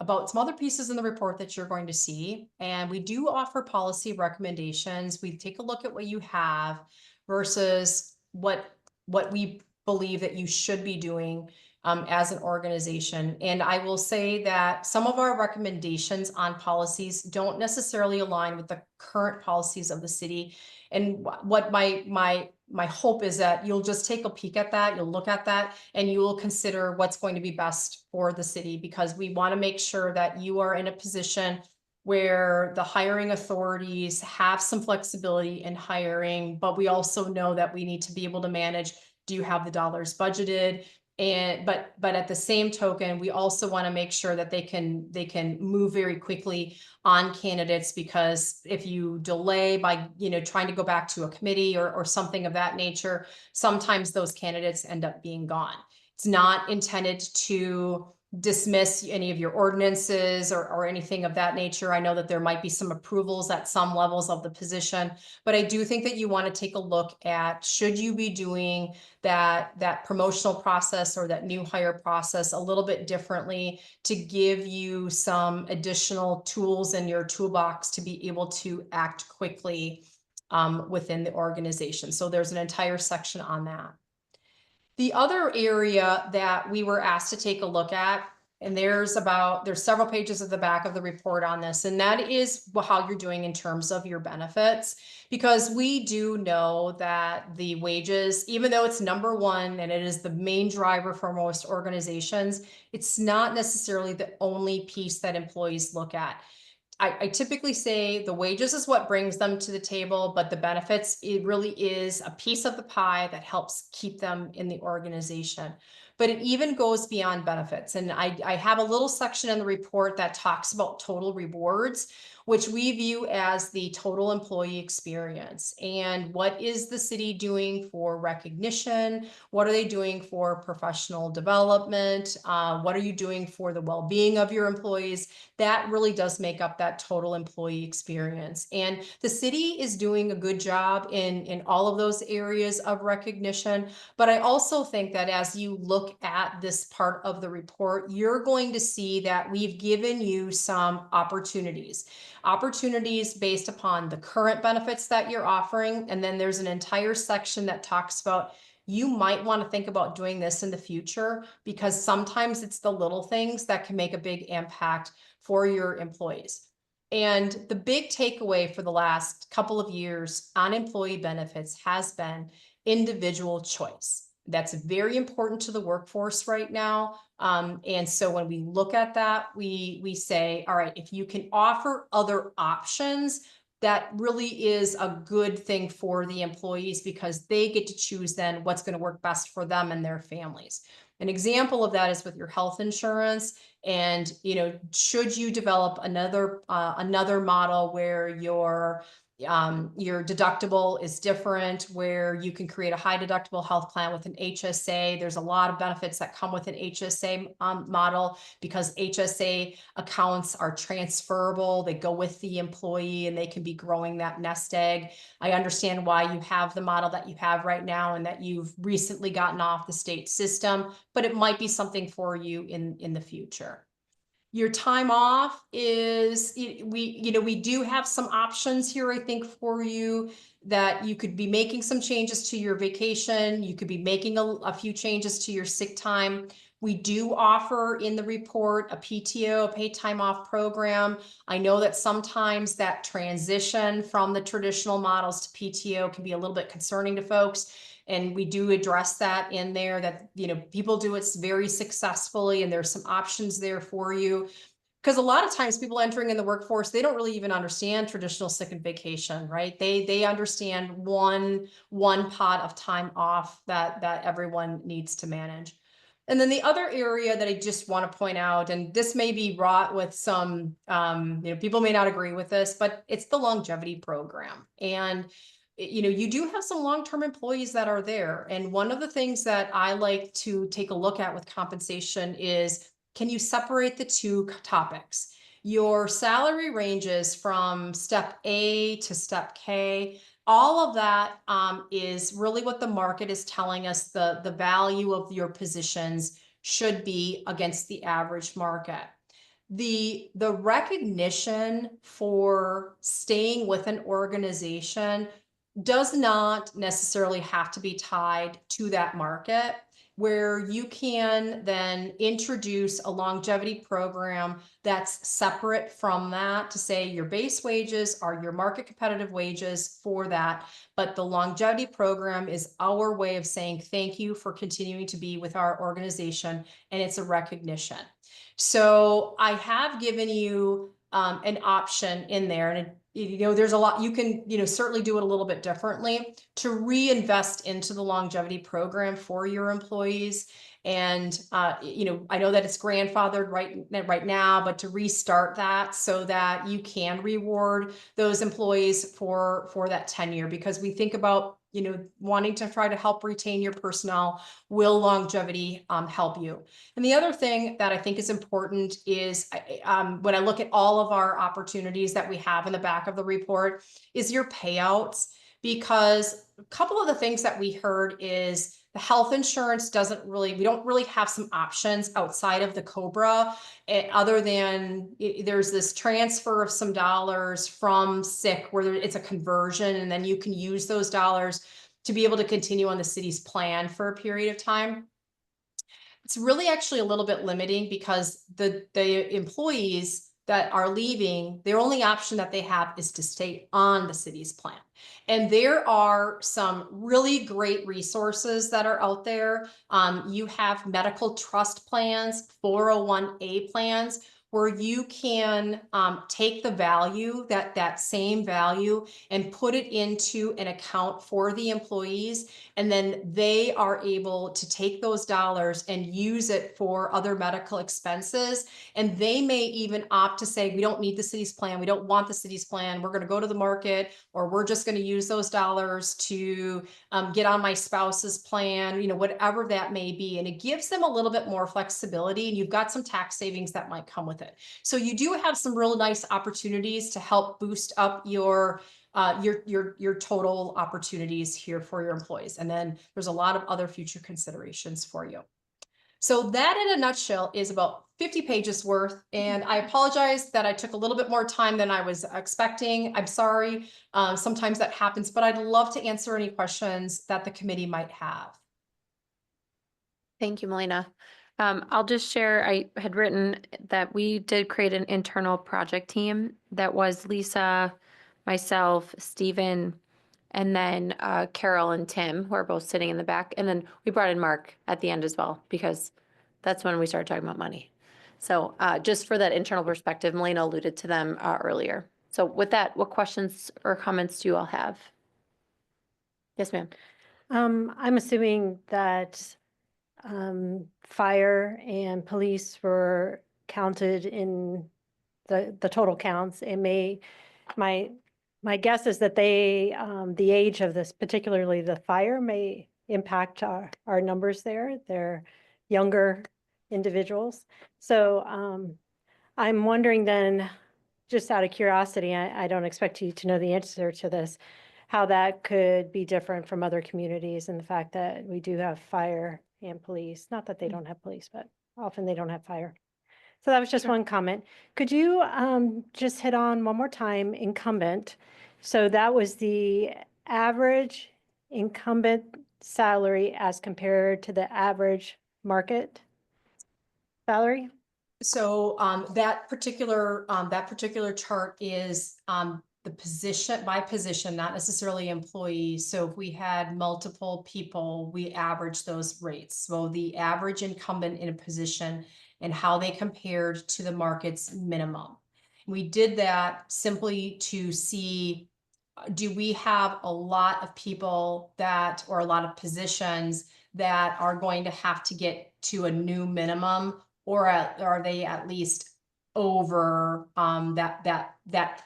B: about some other pieces in the report that you're going to see. And we do offer policy recommendations. We take a look at what you have versus what we believe that you should be doing as an organization. And I will say that some of our recommendations on policies don't necessarily align with the current policies of the city. And what my hope is that you'll just take a peek at that, you'll look at that, and you will consider what's going to be best for the city, because we want to make sure that you are in a position where the hiring authorities have some flexibility in hiring, but we also know that we need to be able to manage, do you have the dollars budgeted? And but at the same token, we also want to make sure that they can move very quickly on candidates, because if you delay by trying to go back to a committee or something of that nature, sometimes those candidates end up being gone. It's not intended to dismiss any of your ordinances or anything of that nature. I know that there might be some approvals at some levels of the position, but I do think that you want to take a look at, should you be doing that promotional process or that new hire process a little bit differently to give you some additional tools in your toolbox to be able to act quickly within the organization. So there's an entire section on that. The other area that we were asked to take a look at, and there's several pages at the back of the report on this, and that is how you're doing in terms of your benefits, because we do know that the wages, even though it's number one and it is the main driver for most organizations, it's not necessarily the only piece that employees look at. I typically say the wages is what brings them to the table, but the benefits, it really is a piece of the pie that helps keep them in the organization. But it even goes beyond benefits. And I have a little section in the report that talks about total rewards, which we view as the total employee experience. And what is the city doing for recognition? What are they doing for professional development? What are you doing for the well-being of your employees? That really does make up that total employee experience. And the city is doing a good job in all of those areas of recognition. But I also think that as you look at this part of the report, you're going to see that we've given you some opportunities based upon the current benefits that you're offering. And then there's an entire section that talks about you might want to think about doing this in the future, because sometimes it's the little things that can make a big impact for your employees. And the big takeaway for the last couple of years on employee benefits has been individual choice. That's very important to the workforce right now. And so when we look at that, we say, all right, if you can offer other options, that really is a good thing for the employees, because they get to choose then what's going to work best for them and their families. An example of that is with your health insurance. And, should you develop another model where your deductible is different, where you can create a high deductible health plan with an HSA. There's a lot of benefits that come with an HSA model, because HSA accounts are transferable. They go with the employee and they can be growing that nest egg. I understand why you have the model that you have right now and that you've recently gotten off the state system, but it might be something for you in the future. Your time off is, we do have some options here, I think, for you, that you could be making some changes to your vacation. You could be making a few changes to your sick time. We do offer in the report a PTO, a paid time off program. I know that sometimes that transition from the traditional models to PTO can be a little bit concerning to folks. And we do address that in there, that, people do it very successfully, and there's some options there for you. Because a lot of times people entering in the workforce, they don't really even understand traditional sick and vacation, right? They understand one pot of time off that everyone needs to manage. And then the other area that I just want to point out, and this may be wrought with some, people may not agree with this, but it's the longevity program. And you do have some long-term employees that are there. And one of the things that I like to take a look at with compensation is, can you separate the two topics? Your salary ranges from step A to step K. All of that is really what the market is telling us the value of your positions should be against the average market. The recognition for staying with an organization does not necessarily have to be tied to that market, where you can then introduce a longevity program that's separate from that, to say your base wages are your market competitive wages for that. But the longevity program is our way of saying thank you for continuing to be with our organization, and it's a recognition. So I have given you an option in there, and there's a lot you can, certainly do it a little bit differently to reinvest into the longevity program for your employees. And, I know that it's grandfathered right now, but to restart that so that you can reward those employees for that tenure, because we think about wanting to try to help retain your personnel, will longevity help you? And the other thing that I think is important is when I look at all of our opportunities that we have in the back of the report is your payouts, because a couple of the things that we heard is the health insurance we don't really have some options outside of the COBRA, other than there's this transfer of some dollars from sick where it's a conversion, and then you can use those dollars to be able to continue on the city's plan for a period of time. It's really actually a little bit limiting, because the employees that are leaving, their only option that they have is to stay on the city's plan. And there are some really great resources that are out there. You have medical trust plans, 401(a) plans, where you can take the value, that same value, and put it into an account for the employees. And then they are able to take those dollars and use it for other medical expenses. And they may even opt to say, we don't need the city's plan. We don't want the city's plan. We're going to go to the market, or we're just going to use those dollars to get on my spouse's plan, whatever that may be. And it gives them a little bit more flexibility, and you've got some tax savings that might come with it. So you do have some real nice opportunities to help boost up your total opportunities here for your employees. And then there's a lot of other future considerations for you. So that in a nutshell is about 50 pages worth. And I apologize that I took a little bit more time than I was expecting. I'm sorry. Sometimes that happens, but I'd love to answer any questions that the committee might have.
A: Thank you, Melina. I'll just share, I had written that we did create an internal project team that was Lisa, myself, Stephen, and then Carol and Tim, who are both sitting in the back. And then we brought in Mark at the end as well, because that's when we started talking about money. So just for that internal perspective, Melina alluded to them earlier. So with that, what questions or comments do you all have? Yes, ma'am.
D: I'm assuming that fire and police were counted in the total counts. It may, my guess is that they, the age of this, particularly the fire, may impact our numbers there. They're younger individuals. So I'm wondering then, just out of curiosity, I don't expect you to know the answer to this, how that could be different from other communities, and the fact that we do have fire and police. Not that they don't have police, but often they don't have fire. So that was just one comment. Could you just hit on one more time incumbent? So that was the average incumbent salary as compared to the average market salary?
B: So that particular chart is the position by position, not necessarily employees. So if we had multiple people, we average those rates. So the average incumbent in a position and how they compared to the market's minimum. We did that simply to see, do we have a lot of people or a lot of positions that are going to have to get to a new minimum, or are they at least over that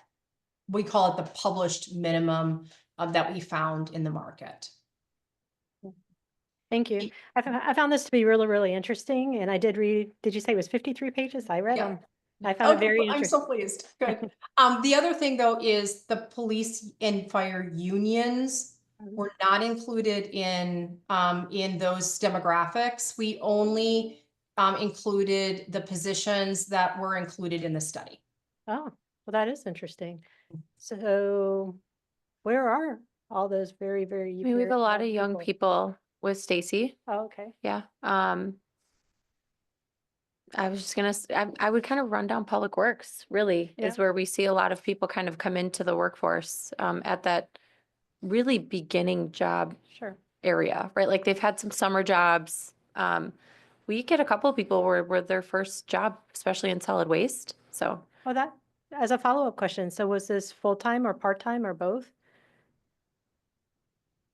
B: we call it the published minimum that we found in the market.
D: Thank you. I found this to be really, really interesting. And I did read, did you say it was 53 pages? I read them. I found it very interesting.
B: I'm so pleased. Good. The other thing though is the police and fire unions were not included in those demographics. We only included the positions that were included in the study.
D: Oh, well, that is interesting. So where are all those very, very,
A: I mean, we have a lot of young people with Stacy.
D: Oh, okay.
A: Yeah. I was just gonna, I would kind of run down public works, really, is where we see a lot of people kind of come into the workforce at that really beginning job area, right? Like they've had some summer jobs. We get a couple of people where their first job, especially in solid waste. So.
D: Oh, that, as a follow-up question, so was this full-time or part-time or both?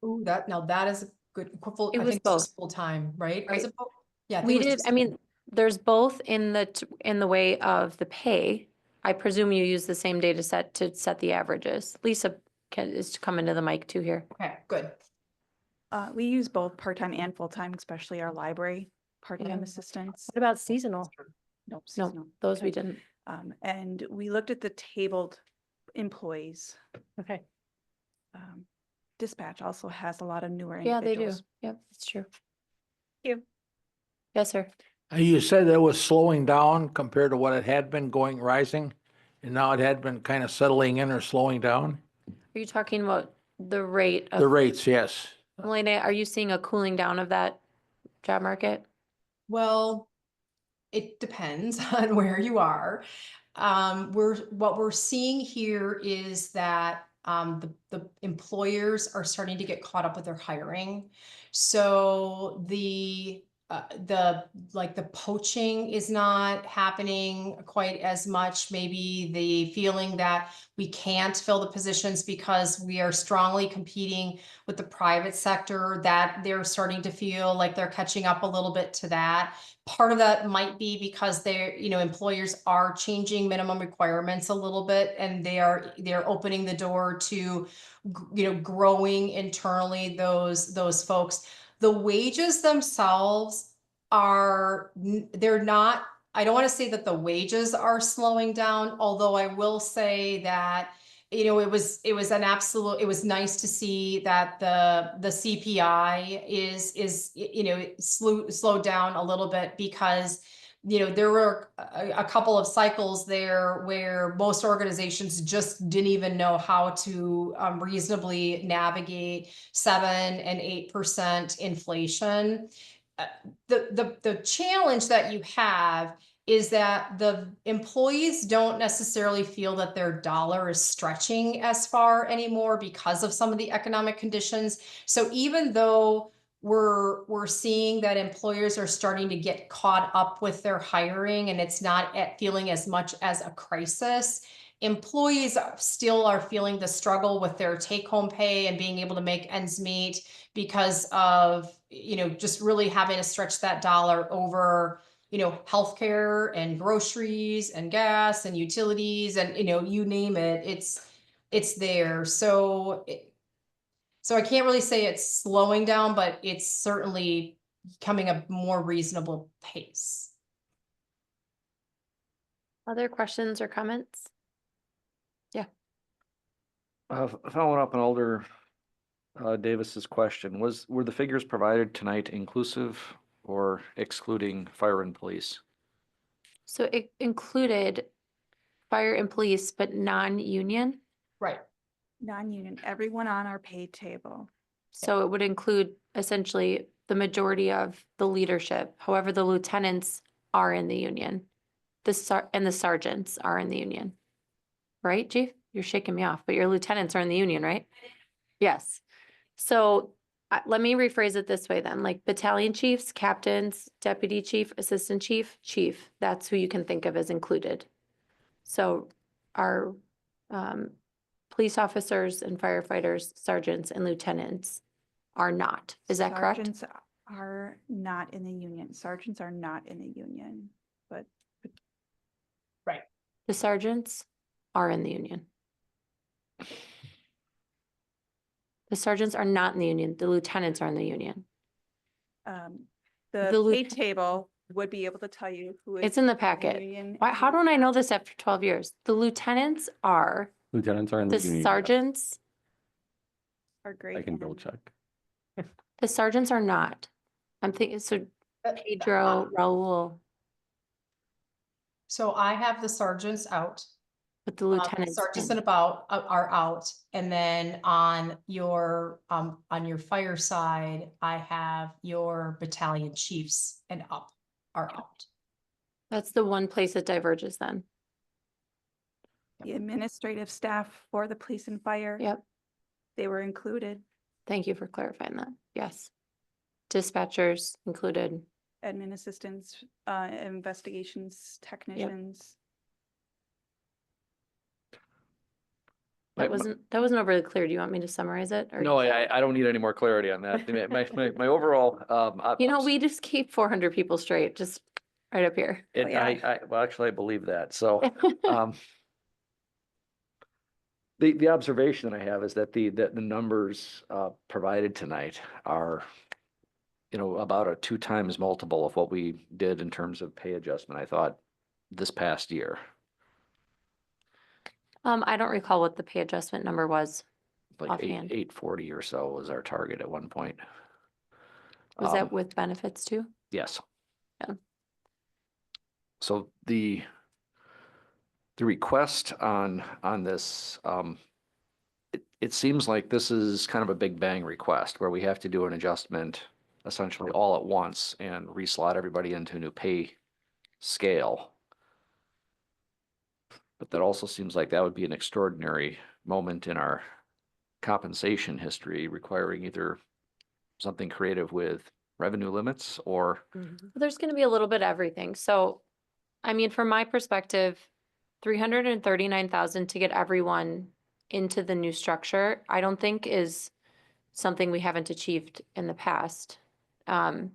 B: Ooh, that is a good.
A: It was both.
B: Full time, right?
A: Right.
B: Was it both? Yeah,
A: We did. I mean, there's both in the way of the pay. I presume you use the same data set to set the averages. Lisa is to come into the mic too here.
B: Okay, good.
E: We use both part-time and full-time, especially our library part-time
A: Yeah.
E: assistants.
D: What about seasonal?
E: Nope,
A: No,
E: seasonal.
A: those we
E: Okay.
A: didn't.
E: And we looked at the tabled employees.
D: Okay.
E: Dispatch also has a lot of newer
A: Yeah, they do.
E: individuals.
A: Yep, it's true.
D: You.
A: Yes, sir.
F: You said that it was slowing down compared to what it had been rising, and now it had been kind of settling in or slowing down?
A: Are you talking about the rate
F: The
A: of,
F: rates, yes.
A: Elena, are you seeing a cooling down of that job market?
B: Well, it depends on where you are. What we're seeing here is that the employers are starting to get caught up with their hiring. So the poaching is not happening quite as much. Maybe the feeling that we can't fill the positions because we are strongly competing with the private sector, that they're starting to feel like they're catching up a little bit to that. Part of that might be because employers are changing minimum requirements a little bit, and they're opening the door to, growing internally those folks. The wages themselves they're not, I don't want to say that the wages are slowing down, although I will say that it was nice to see that the CPI is slowed down a little bit, because there were a couple of cycles there where most organizations just didn't even know how to reasonably navigate 7 and 8% inflation. The challenge that you have is that the employees don't necessarily feel that their dollar is stretching as far anymore because of some of the economic conditions. So even though we're seeing that employers are starting to get caught up with their hiring, and it's not feeling as much as a crisis, employees still are feeling the struggle with their take-home pay and being able to make ends meet because of just really having to stretch that dollar over healthcare and groceries and gas and utilities and you name it, it's there. So I can't really say it's slowing down, but it's certainly becoming a more reasonable pace.
A: Other questions or comments?
G: Following up on Alder Davis's question, were the figures provided tonight inclusive or excluding fire and police?
A: So it included fire and police, but non-union.
B: Right.
E: Non-union, everyone on our pay table.
A: So it would include essentially the majority of the leadership. However, the lieutenants are in the union. And the sergeants are in the union. Right, Chief? You're shaking me off, but your lieutenants are in the union, right? Yes. So let me rephrase it this way then, like battalion chiefs, captains, deputy chief, assistant chief, chief, that's who you can think of as included. So our police officers and firefighters, sergeants and lieutenants are not. Is that correct?
E: Sergeants are not in the union. Sergeants are not in the union, but
A: The sergeants are in the union. The sergeants are not in the union. The lieutenants are in the union.
E: the
A: The
E: pay
A: lieu-
E: table would be able to tell you who is.
A: It's in the packet.
E: union
A: Why,
E: and
A: how
E: who's
A: don't I know
E: not.
A: this after 12 years? The lieutenants are,
G: Lieutenants are in
A: the
G: the union.
A: sergeants,
E: Are great.
G: I can double
E: and
G: check.
A: the sergeants are not. I'm thinking, so Pedro, Raul,
B: So I have the sergeants out.
A: but the lieutenants.
B: Sergeants
A: in.
B: and above are out, and then on your fire side, I have your battalion chiefs and up are out.
A: That's the one place it diverges then.
E: The administrative staff for the police and fire.
A: Yep.
E: They were included.
A: Thank you for clarifying that. Yes. Dispatchers included.
E: Admin assistants, investigations, technicians.
A: That wasn't overly clear. Do you want me to summarize it? Or
G: No, I don't need any more clarity on that. My overall,
A: you know, we just keep 400 people straight, just right up here.
G: well, actually, I believe that. So, The observation that I have is that the numbers provided tonight are, about a 2 times multiple of what we did in terms of pay adjustment, I thought, this past year.
A: I don't recall what the pay adjustment number was.
G: Like
A: Offhand.
G: 840 or so was our target at one point.
A: Was
G: Um,
A: that with benefits too?
G: Yes.
A: Yeah.
G: So the request on this, it seems like this is kind of a big bang request where we have to do an adjustment essentially all at once and reslot everybody into a new pay scale. But that also seems like that would be an extraordinary moment in our compensation history, requiring either something creative with revenue limits or
A: There's gonna be a little bit of everything. So, I mean, from my perspective, 339,000 to get everyone into the new structure, I don't think is something we haven't achieved in the past. And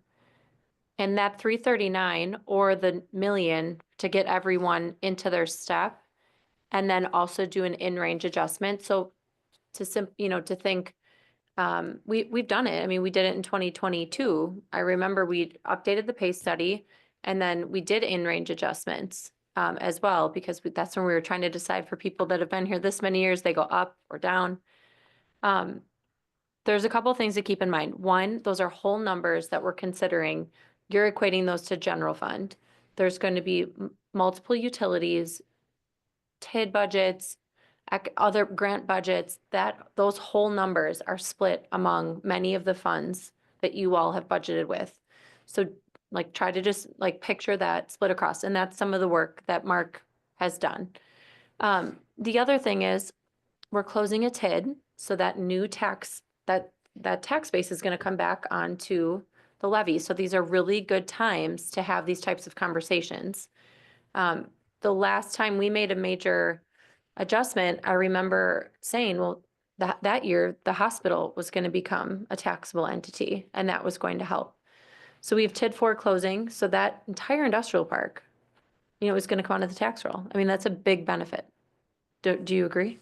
A: that 339 or the million to get everyone into their step and then also do an in-range adjustment. So to to think, we've done it. I mean, we did it in 2022. I remember we updated the pay study and then we did in-range adjustments as well, because that's when we were trying to decide for people that have been here this many years, they go up or down. There's a couple things to keep in mind. One, those are whole numbers that we're considering. You're equating those to general fund. There's going to be multiple utilities, TID budgets, other grant budgets, that those whole numbers are split among many of the funds that you all have budgeted with. So like try to just like picture that split across, and that's some of the work that Mark has done. The other thing is we're closing a TID, so that new tax, that tax base is going to come back onto the levy. So these are really good times to have these types of conversations. The last time we made a major adjustment, I remember saying, well, that year, the hospital was going to become a taxable entity, and that was going to help. So we have TID 4 closing, so that entire industrial park, is going to come out of the tax roll. I mean, that's a big benefit. Do you agree?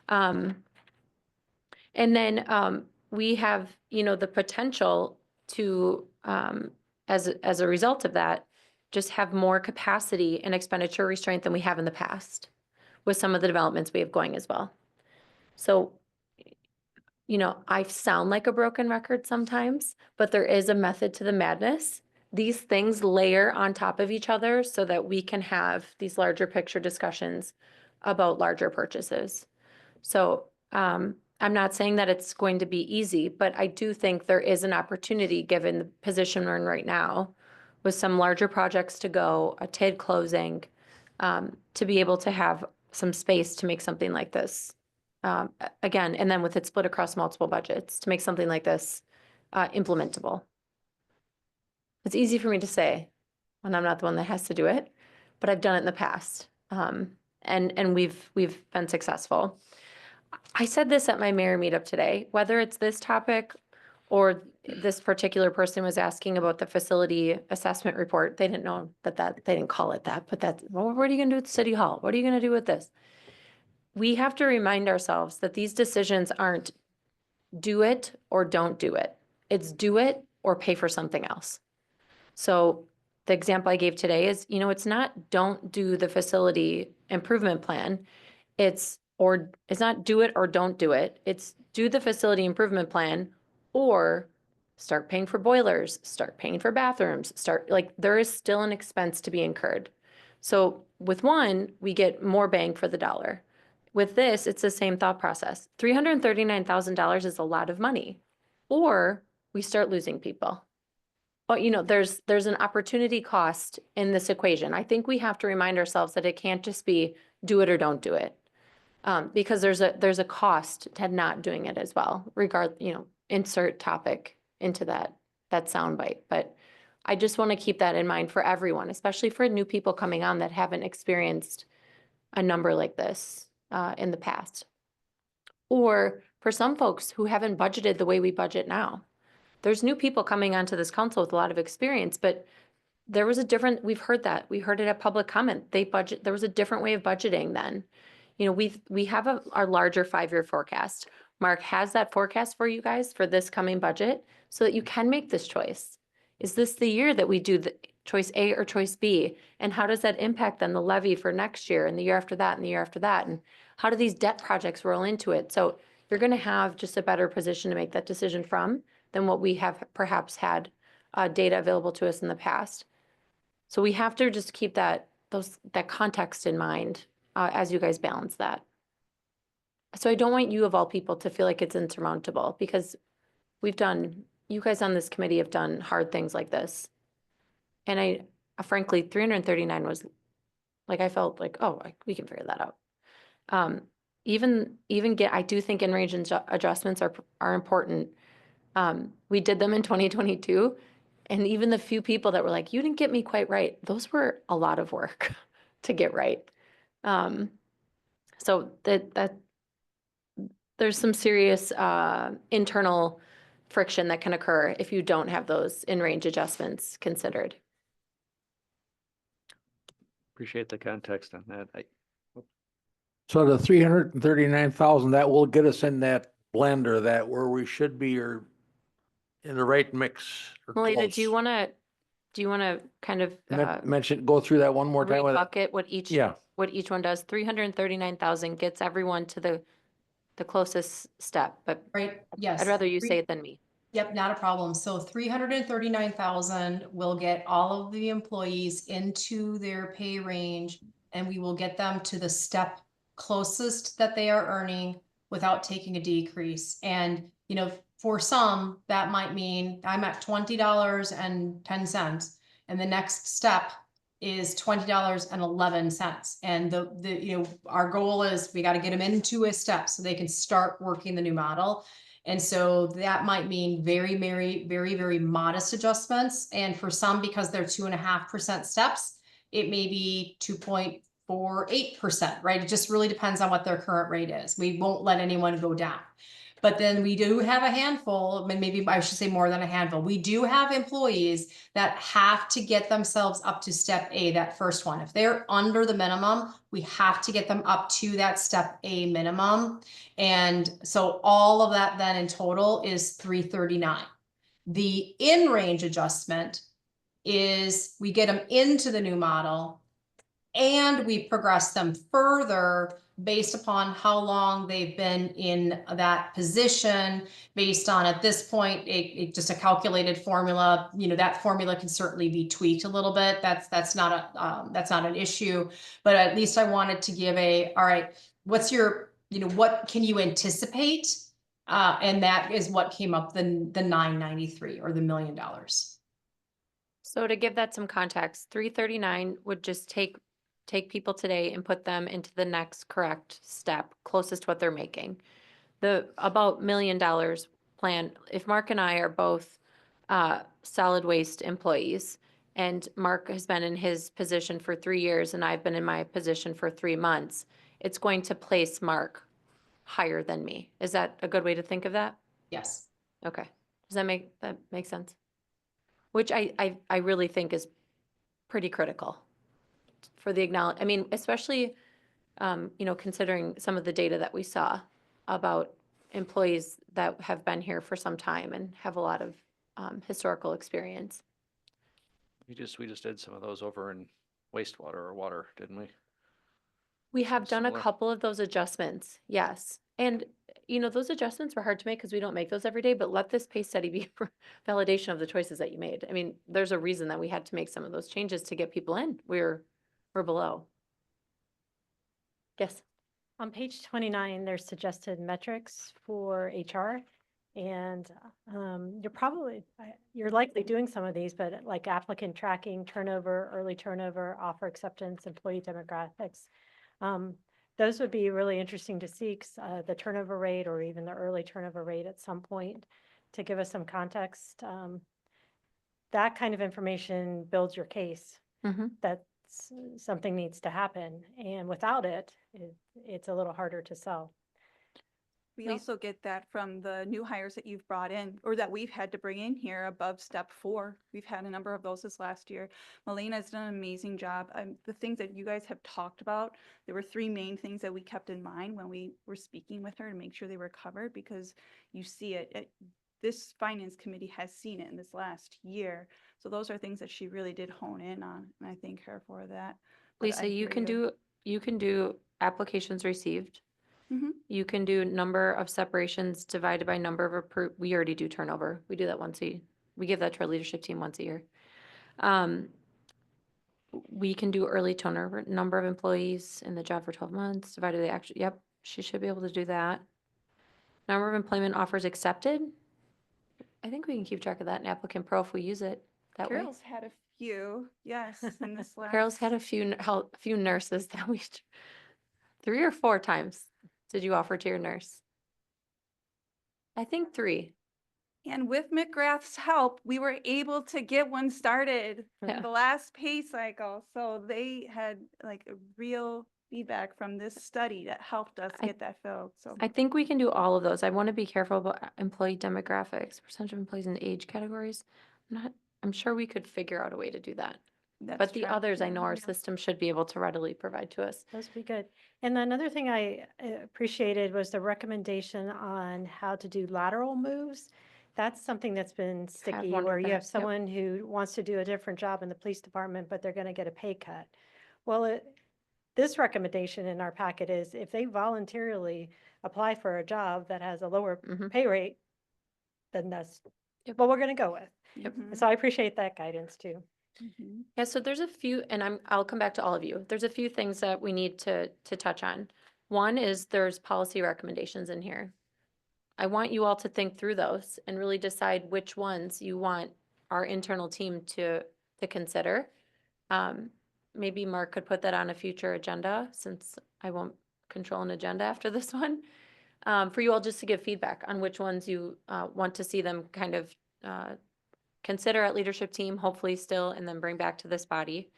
A: And then we have, the potential to, as a result of that, just have more capacity and expenditure restraint than we have in the past with some of the developments we have going as well. So, I sound like a broken record sometimes, but there is a method to the madness. These things layer on top of each other so that we can have these larger picture discussions about larger purchases. So, I'm not saying that it's going to be easy, but I do think there is an opportunity, given the position we're in right now, with some larger projects to go, a TID closing, to be able to have some space to make something like this. Again, and then with it split across multiple budgets, to make something like this implementable. It's easy for me to say when I'm not the one that has to do it, but I've done it in the past. And we've been successful. I said this at my mayor meetup today, whether it's this topic or this particular person was asking about the facility assessment report. They didn't know that they didn't call it that, but well, what are you gonna do at City Hall? What are you gonna do with this? We have to remind ourselves that these decisions aren't do it or don't do it. It's do it or pay for something else. So the example I gave today is, it's not don't do the facility improvement plan. It's not do it or don't do it. It's do the facility improvement plan or start paying for boilers, start paying for bathrooms, there is still an expense to be incurred. So with one, we get more bang for the dollar. With this, it's the same thought process. $339,000 is a lot of money, or we start losing people. But there's an opportunity cost in this equation. I think we have to remind ourselves that it can't just be do it or don't do it. Because there's a cost to not doing it as well. Insert topic into that soundbite. But I just want to keep that in mind for everyone, especially for new people coming on that haven't experienced a number like this in the past. Or for some folks who haven't budgeted the way we budget now. There's new people coming onto this council with a lot of experience, but we've heard that. We heard it at public comment. There was a different way of budgeting then. you know, we have our larger 5-year forecast. Mark has that forecast for you guys for this coming budget so that you can make this choice. Is this the year that we do the choice A or choice B? And how does that impact then the levy for next year and the year after that and the year after that? And how do these debt projects roll into it? So you're going to have just a better position to make that decision from than what we have perhaps had data available to us in the past. So we have to just keep that context in mind as you guys balance that. So I don't want you of all people to feel like it's insurmountable because you guys on this committee have done hard things like this. And I frankly, 339 was like, I felt like, oh, we can figure that out. I do think in range adjustments are important. We did them in 2022. And even the few people that were like, you didn't get me quite right, those were a lot of work to get right. So that there's some serious internal friction that can occur if you don't have those in-range adjustments considered.
G: Appreciate the context on that.
F: So the 339,000, that will get us in that blender that where we should be or in the right mix. Or
A: Melita,
F: close.
A: do you want to kind of
F: Mention, go through that one more time with it?
A: bucket what each one does? 339,000 gets everyone to the closest step, but
B: Right, yes.
A: I'd rather you say it than me.
B: Yep, not a problem. So 339,000 will get all of the employees into their pay range, and we will get them to the step closest that they are earning without taking a decrease. And, you know, for some, that might mean I'm at $20.10, and the next step is $20.11. And the our goal is we got to get them into a step so they can start working the new model. And so that might mean very, very, very, very modest adjustments. And for some, because they're 2.5% steps, it may be 2.48%, right? It just really depends on what their current rate is. We won't let anyone go down. But then we do have a handful, maybe I should say more than a handful. We do have employees that have to get themselves up to step A, that first one. If they're under the minimum, we have to get them up to that step A minimum. And so all of that then in total is 339. The in-range adjustment is we get them into the new model and we progress them further based upon how long they've been in that position, based on at this point, it just a calculated formula. You know, that formula can certainly be tweaked a little bit. That's not an issue, but at least I wanted to give all right, what's your, what can you anticipate? And that is what came up the 993 or the $1 million.
A: So to give that some context, 339 would just take people today and put them into the next correct step, closest to what they're making. The about $1 million plan, if Mark and I are both solid waste employees, and Mark has been in his position for 3 years and I've been in my position for 3 months, it's going to place Mark higher than me. Is that a good way to think of that?
B: Yes.
A: Okay. Does that make sense? Which I really think is pretty critical for the I mean, especially, considering some of the data that we saw about employees that have been here for some time and have a lot of historical experience.
G: We just did some of those over in wastewater or water, didn't we?
A: We have done a
G: Similar.
A: couple of those adjustments, yes. And, those adjustments were hard to make because we don't make those every day, but let this case study be validation of the choices that you made. I mean, there's a reason that we had to make some of those changes to get people in. We're below. Yes.
D: On page 29, there's suggested metrics for HR. And you're likely doing some of these, but like applicant tracking, turnover, early turnover, offer acceptance, employee demographics. Those would be really interesting to see, the turnover rate or even the early turnover rate at some point to give us some context. That kind of information builds your case.
A: Mm-hmm.
D: That something needs to happen. And without it, it's a little harder to sell.
E: We
A: We-
E: also get that from the new hires that you've brought in, or that we've had to bring in here above step 4. We've had a number of those this last year. Melena's done an amazing job. The things that you guys have talked about, there were 3 main things that we kept in mind when we were speaking with her to make sure they were covered, because you see it, this finance committee has seen it in this last year. So those are things that she really did hone in on, and I thank her for that. But I
A: Lisa, you
E: hear
A: can do applications received.
E: Mhm.
A: You can do number of separations divided by number of approved, we already do turnover. We do that we give that to our leadership team once a year. We can do early turnover, number of employees in the job for 12 months divided by the actual, yep, she should be able to do that. Number of employment offers accepted. I think we can keep track of that in Applicant Pro if we use it that way.
E: Carol's had a few, yes, in this last.
A: Carol's had a few nurses that 3 or 4 times did you offer to your nurse? I think 3.
E: And with McGrath's help, we were able to get one started
A: Yeah.
E: for the last pay cycle. So they had like a real feedback from this study that helped us
A: I-
E: get that filled. So
A: I think we can do all of those. I want to be careful about employee demographics, percentage of employees in age categories. I'm sure we could figure out a way to do that.
E: that's
A: But the
E: true.
A: others, I know our
D: Yeah.
A: system should be able to readily provide to us.
D: Those would be good. And another thing I appreciated was the recommendation on how to do lateral moves. That's something that's been sticky,
A: wondered
D: where you
A: that,
D: have
A: yep.
D: someone who wants to do a different job in the police department, but they're going to get a pay cut. Well, this recommendation in our packet is if they voluntarily apply for a job that has a lower
A: Mhm.
D: pay rate, then that's
A: Yep.
D: what we're going to go with.
A: Yep.
E: Mhm,
D: So I appreciate that guidance too.
E: mhm.
A: Yeah, so there's a few, and I'll come back to all of you. There's a few things that we need to touch on. One is there's policy recommendations in here. I want you all to think through those and really decide which ones you want our internal team to consider. Maybe Mark could put that on a future agenda, since I won't control an agenda after this one. For you all just to give feedback on which ones you want to see them kind of consider at leadership team, hopefully still, and then bring back to this body.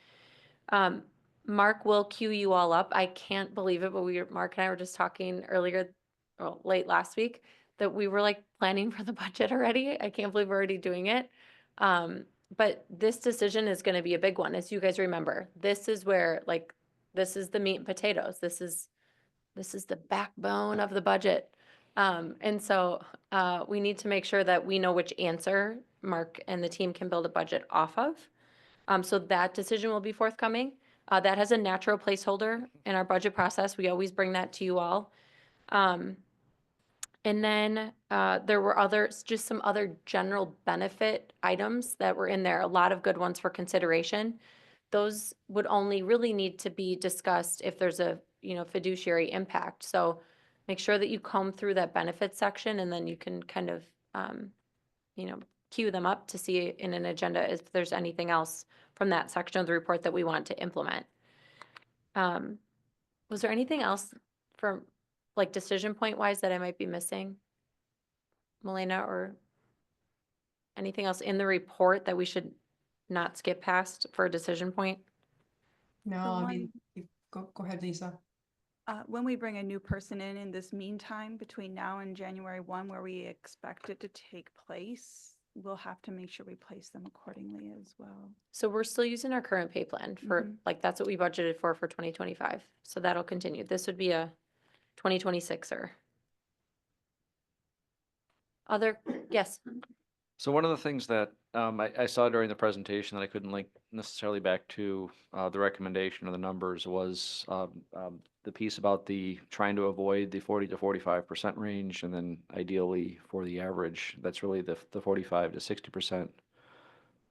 A: Mark will queue you all up. I can't believe it, but Mark and I were just talking earlier, well, late last week, that we were like planning for the budget already. I can't believe we're already doing it. But this decision is going to be a big one, as you guys remember. This is where, like, this is the meat and potatoes. This is the backbone of the budget. And so we need to make sure that we know which answer Mark and the team can build a budget off of. So that decision will be forthcoming. That has a natural placeholder in our budget process. We always bring that to you all. And then there were just some other general benefit items that were in there, a lot of good ones for consideration. Those would only really need to be discussed if there's a, fiduciary impact. So make sure that you comb through that benefits section, and then you can kind of, queue them up to see in an agenda if there's anything else from that section of the report that we want to implement. Was there anything else from, like, decision point wise that I might be missing? Melena, or anything else in the report that we should not skip past for a decision point?
B: No,
E: The
B: I mean,
E: one-
B: go ahead, Lisa.
E: When we bring a new person in this meantime, between now and January 1, where we expect it to take place, we'll have to make sure we place them accordingly as well.
A: So we're still using our current pay plan for,
E: Mhm.
A: like, that's what we budgeted for 2025. So that'll continue. This would be a 2026er. Yes,
G: So one of the things that I saw during the presentation that I couldn't link necessarily back to the recommendation or the numbers was the piece about the trying to avoid the 40 to 45% range, and then ideally for the average, that's really the 45 to 60%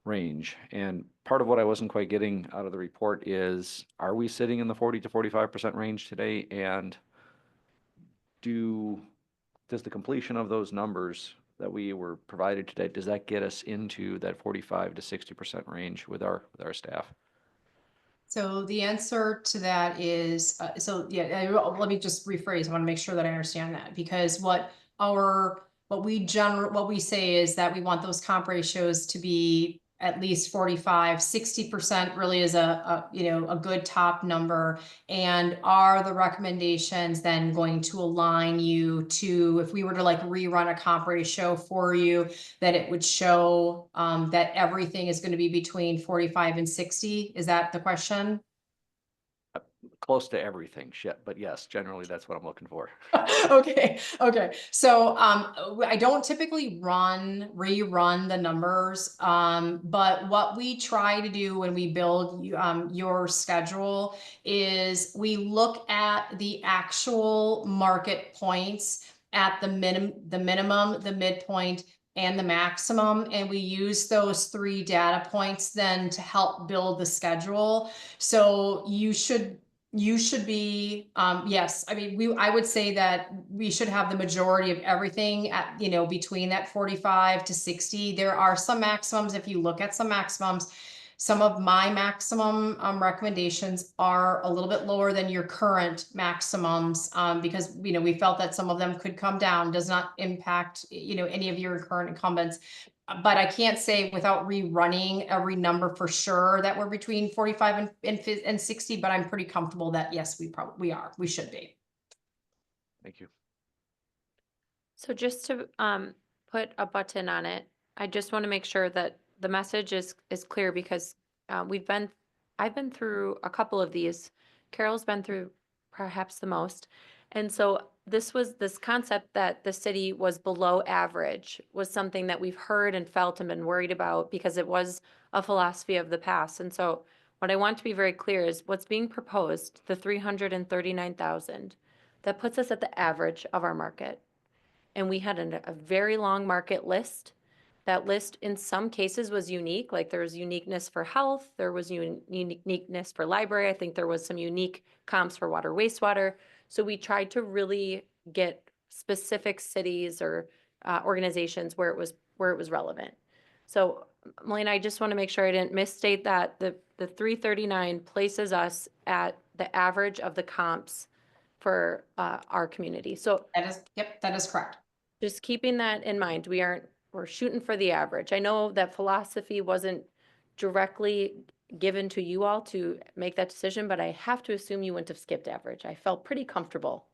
G: range. And part of what I wasn't quite getting out of the report is, are we sitting in the 40 to 45% range today? And does the completion of those numbers that we were provided today, does that get us into that 45 to 60% range with our staff?
B: So the answer to that is, let me just rephrase. I want to make sure that I understand that, because what we say is that we want those comp ratios to be at least 45, 60% really is a good top number. And are the recommendations then going to align you to, if we were to like rerun a comp ratio for you, that it would show that everything is going to be between 45 and 60? Is that the question?
G: Close to everything, shit, but yes, generally that's what I'm looking for.
B: Okay, okay. So I don't typically rerun the numbers. But what we try to do when we build your schedule is we look at the actual market points at the minimum, the midpoint, and the maximum, and we use those 3 data points then to help build the schedule. So you should be, yes, I mean, I would say that we should have the majority of everything at, between that 45 to 60. There are some maximums. If you look at some maximums, some of my maximum recommendations are a little bit lower than your current maximums, because, we felt that some of them could come down, does not impact, any of your current incumbents. But I can't say without rerunning every number for sure that we're between 45 and 60, but I'm pretty comfortable that yes, we should be.
G: Thank you.
A: So just to put a button on it, I just want to make sure that the message is clear, because I've been through a couple of these. Carol's been through perhaps the most. And so this concept that the city was below average was something that we've heard and felt and been worried about, because it was a philosophy of the past. And so what I want to be very clear is what's being proposed, the 339,000, that puts us at the average of our market. And we had a very long market list. That list in some cases was unique, like there was uniqueness for health, there was uniqueness for library. I think there was some unique comps for water, wastewater. So we tried to really get specific cities or organizations where it was relevant. So Melina, I just want to make sure I didn't misstate that. The 339 places us at the average of the comps for our community. So
B: That is correct.
A: just keeping that in mind, we're shooting for the average. I know that philosophy wasn't directly given to you all to make that decision, but I have to assume you wouldn't have skipped average. I felt pretty comfortable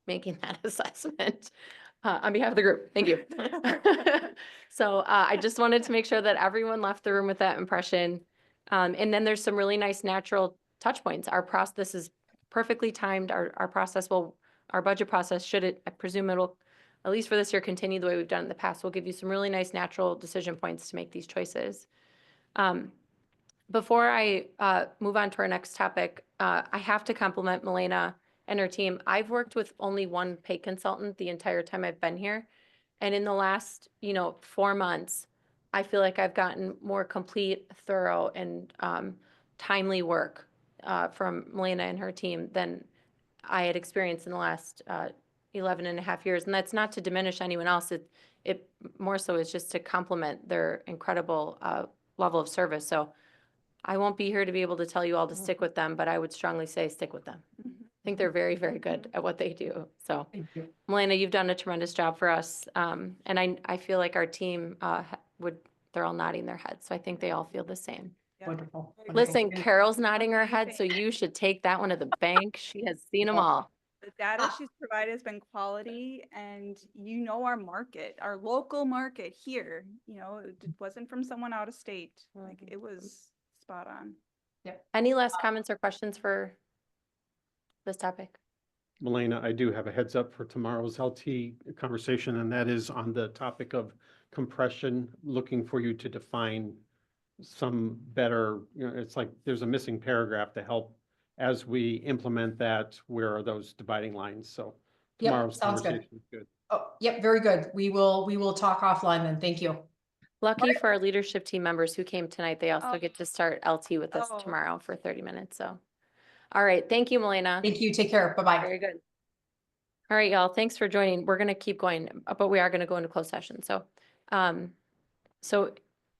A: making that assessment on behalf of the group. Thank you. So I just wanted to make sure that everyone left the room with that impression. And then there's some really nice natural touch points. This is perfectly timed. Our budget process, I presume it'll, at least for this year, continue the way we've done in the past. We'll give you some really nice natural decision points to make these choices. Before I move on to our next topic, I have to compliment Melina and her team. I've worked with only one pay consultant the entire time I've been here. And in the last, 4 months, I feel like I've gotten more complete, thorough, and timely work from Melina and her team than I had experienced in the last 11 and a half years. And that's not to diminish anyone else. It more so is just to complement their incredible level of service. So I won't be here to be able to tell you all to stick with them, but I would strongly say stick with them. I think they're very, very good at what they do. So
B: Thank you.
A: Melina, you've done a tremendous job for us. And I feel like our team they're all nodding their heads. So I think they all feel the same.
E: Yeah.
B: Wonderful.
A: Listen, Carol's nodding her head, so you should take that one to the bank. She has seen them all.
E: The data she's provided has been quality, and our market, our local market here, it wasn't from someone out of state. Like, it was spot on.
A: Any last comments or questions for this topic?
C: Melina, I do have a heads up for tomorrow's LT conversation, and that is on the topic of compression, looking for you to define some better, it's like there's a missing paragraph to help as we implement that, where are those dividing lines? So
B: Yep,
C: tomorrow's
B: sounds good.
C: conversation is good.
B: Oh, yep, very good. We will talk offline then. Thank you.
A: Lucky for our leadership team members who came tonight, they also
E: Oh.
A: get to start LT with us
E: Oh.
A: tomorrow for 30 minutes. So, all right. Thank you, Melina.
B: Thank you. Take care. Bye-bye.
A: Very good. All right, y'all. Thanks for joining. We're going to keep going, but we are going to go into closed session. So,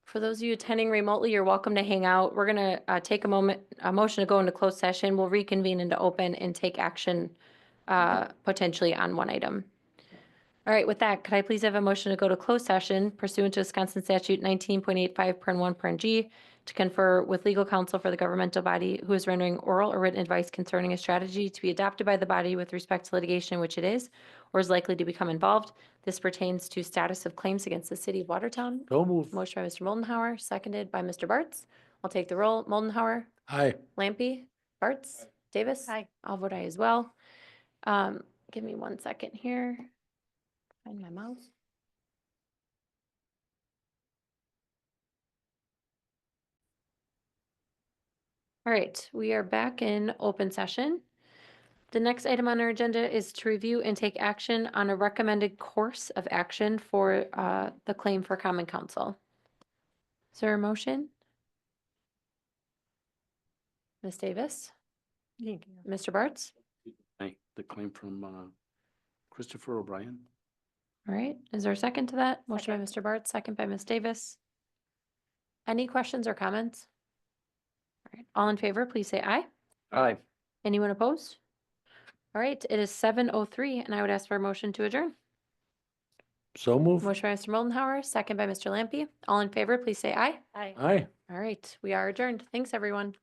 A: for those of you attending remotely, you're welcome to hang out. We're going to take a motion to go into closed session. We'll reconvene into open and take action potentially on one item. All right, with that, could I please have a motion to go to closed session pursuant to Wisconsin statute 19.85 to confer with legal counsel for the governmental body who is rendering oral or written advice concerning a strategy to be adopted by the body with respect to litigation in which it is or is likely to become involved. This pertains to status of claims against the city of Watertown.
F: So move.
A: Motion by Mr. Moldenhauer, seconded by Mr. Bartz. I'll take the roll. Moldenhauer,
F: Aye.
A: Lampy, Bartz, Davis.
D: Aye.
A: I'll vote aye as well. Give me 1 second here. Find my mouse. All right, we are back in open session. The next item on our agenda is to review and take action on a recommended course of action for the claim for common counsel. Is there a motion? Ms. Davis? Mr. Bartz?
H: The claim from Christopher O'Brien.
A: All right, is there a second to that? Motion by Mr. Bartz, second by Ms. Davis. Any questions or comments? All right, all in favor, please say aye.
G: Aye.
A: Anyone opposed? All right, it is 7:03 and I would ask for a motion to adjourn.
F: So move.
A: Motion by Mr. Moldenhauer, second by Mr. Lampy. All in favor, please say aye.
D: Aye.
F: Aye.
A: All right, we are adjourned. Thanks, everyone.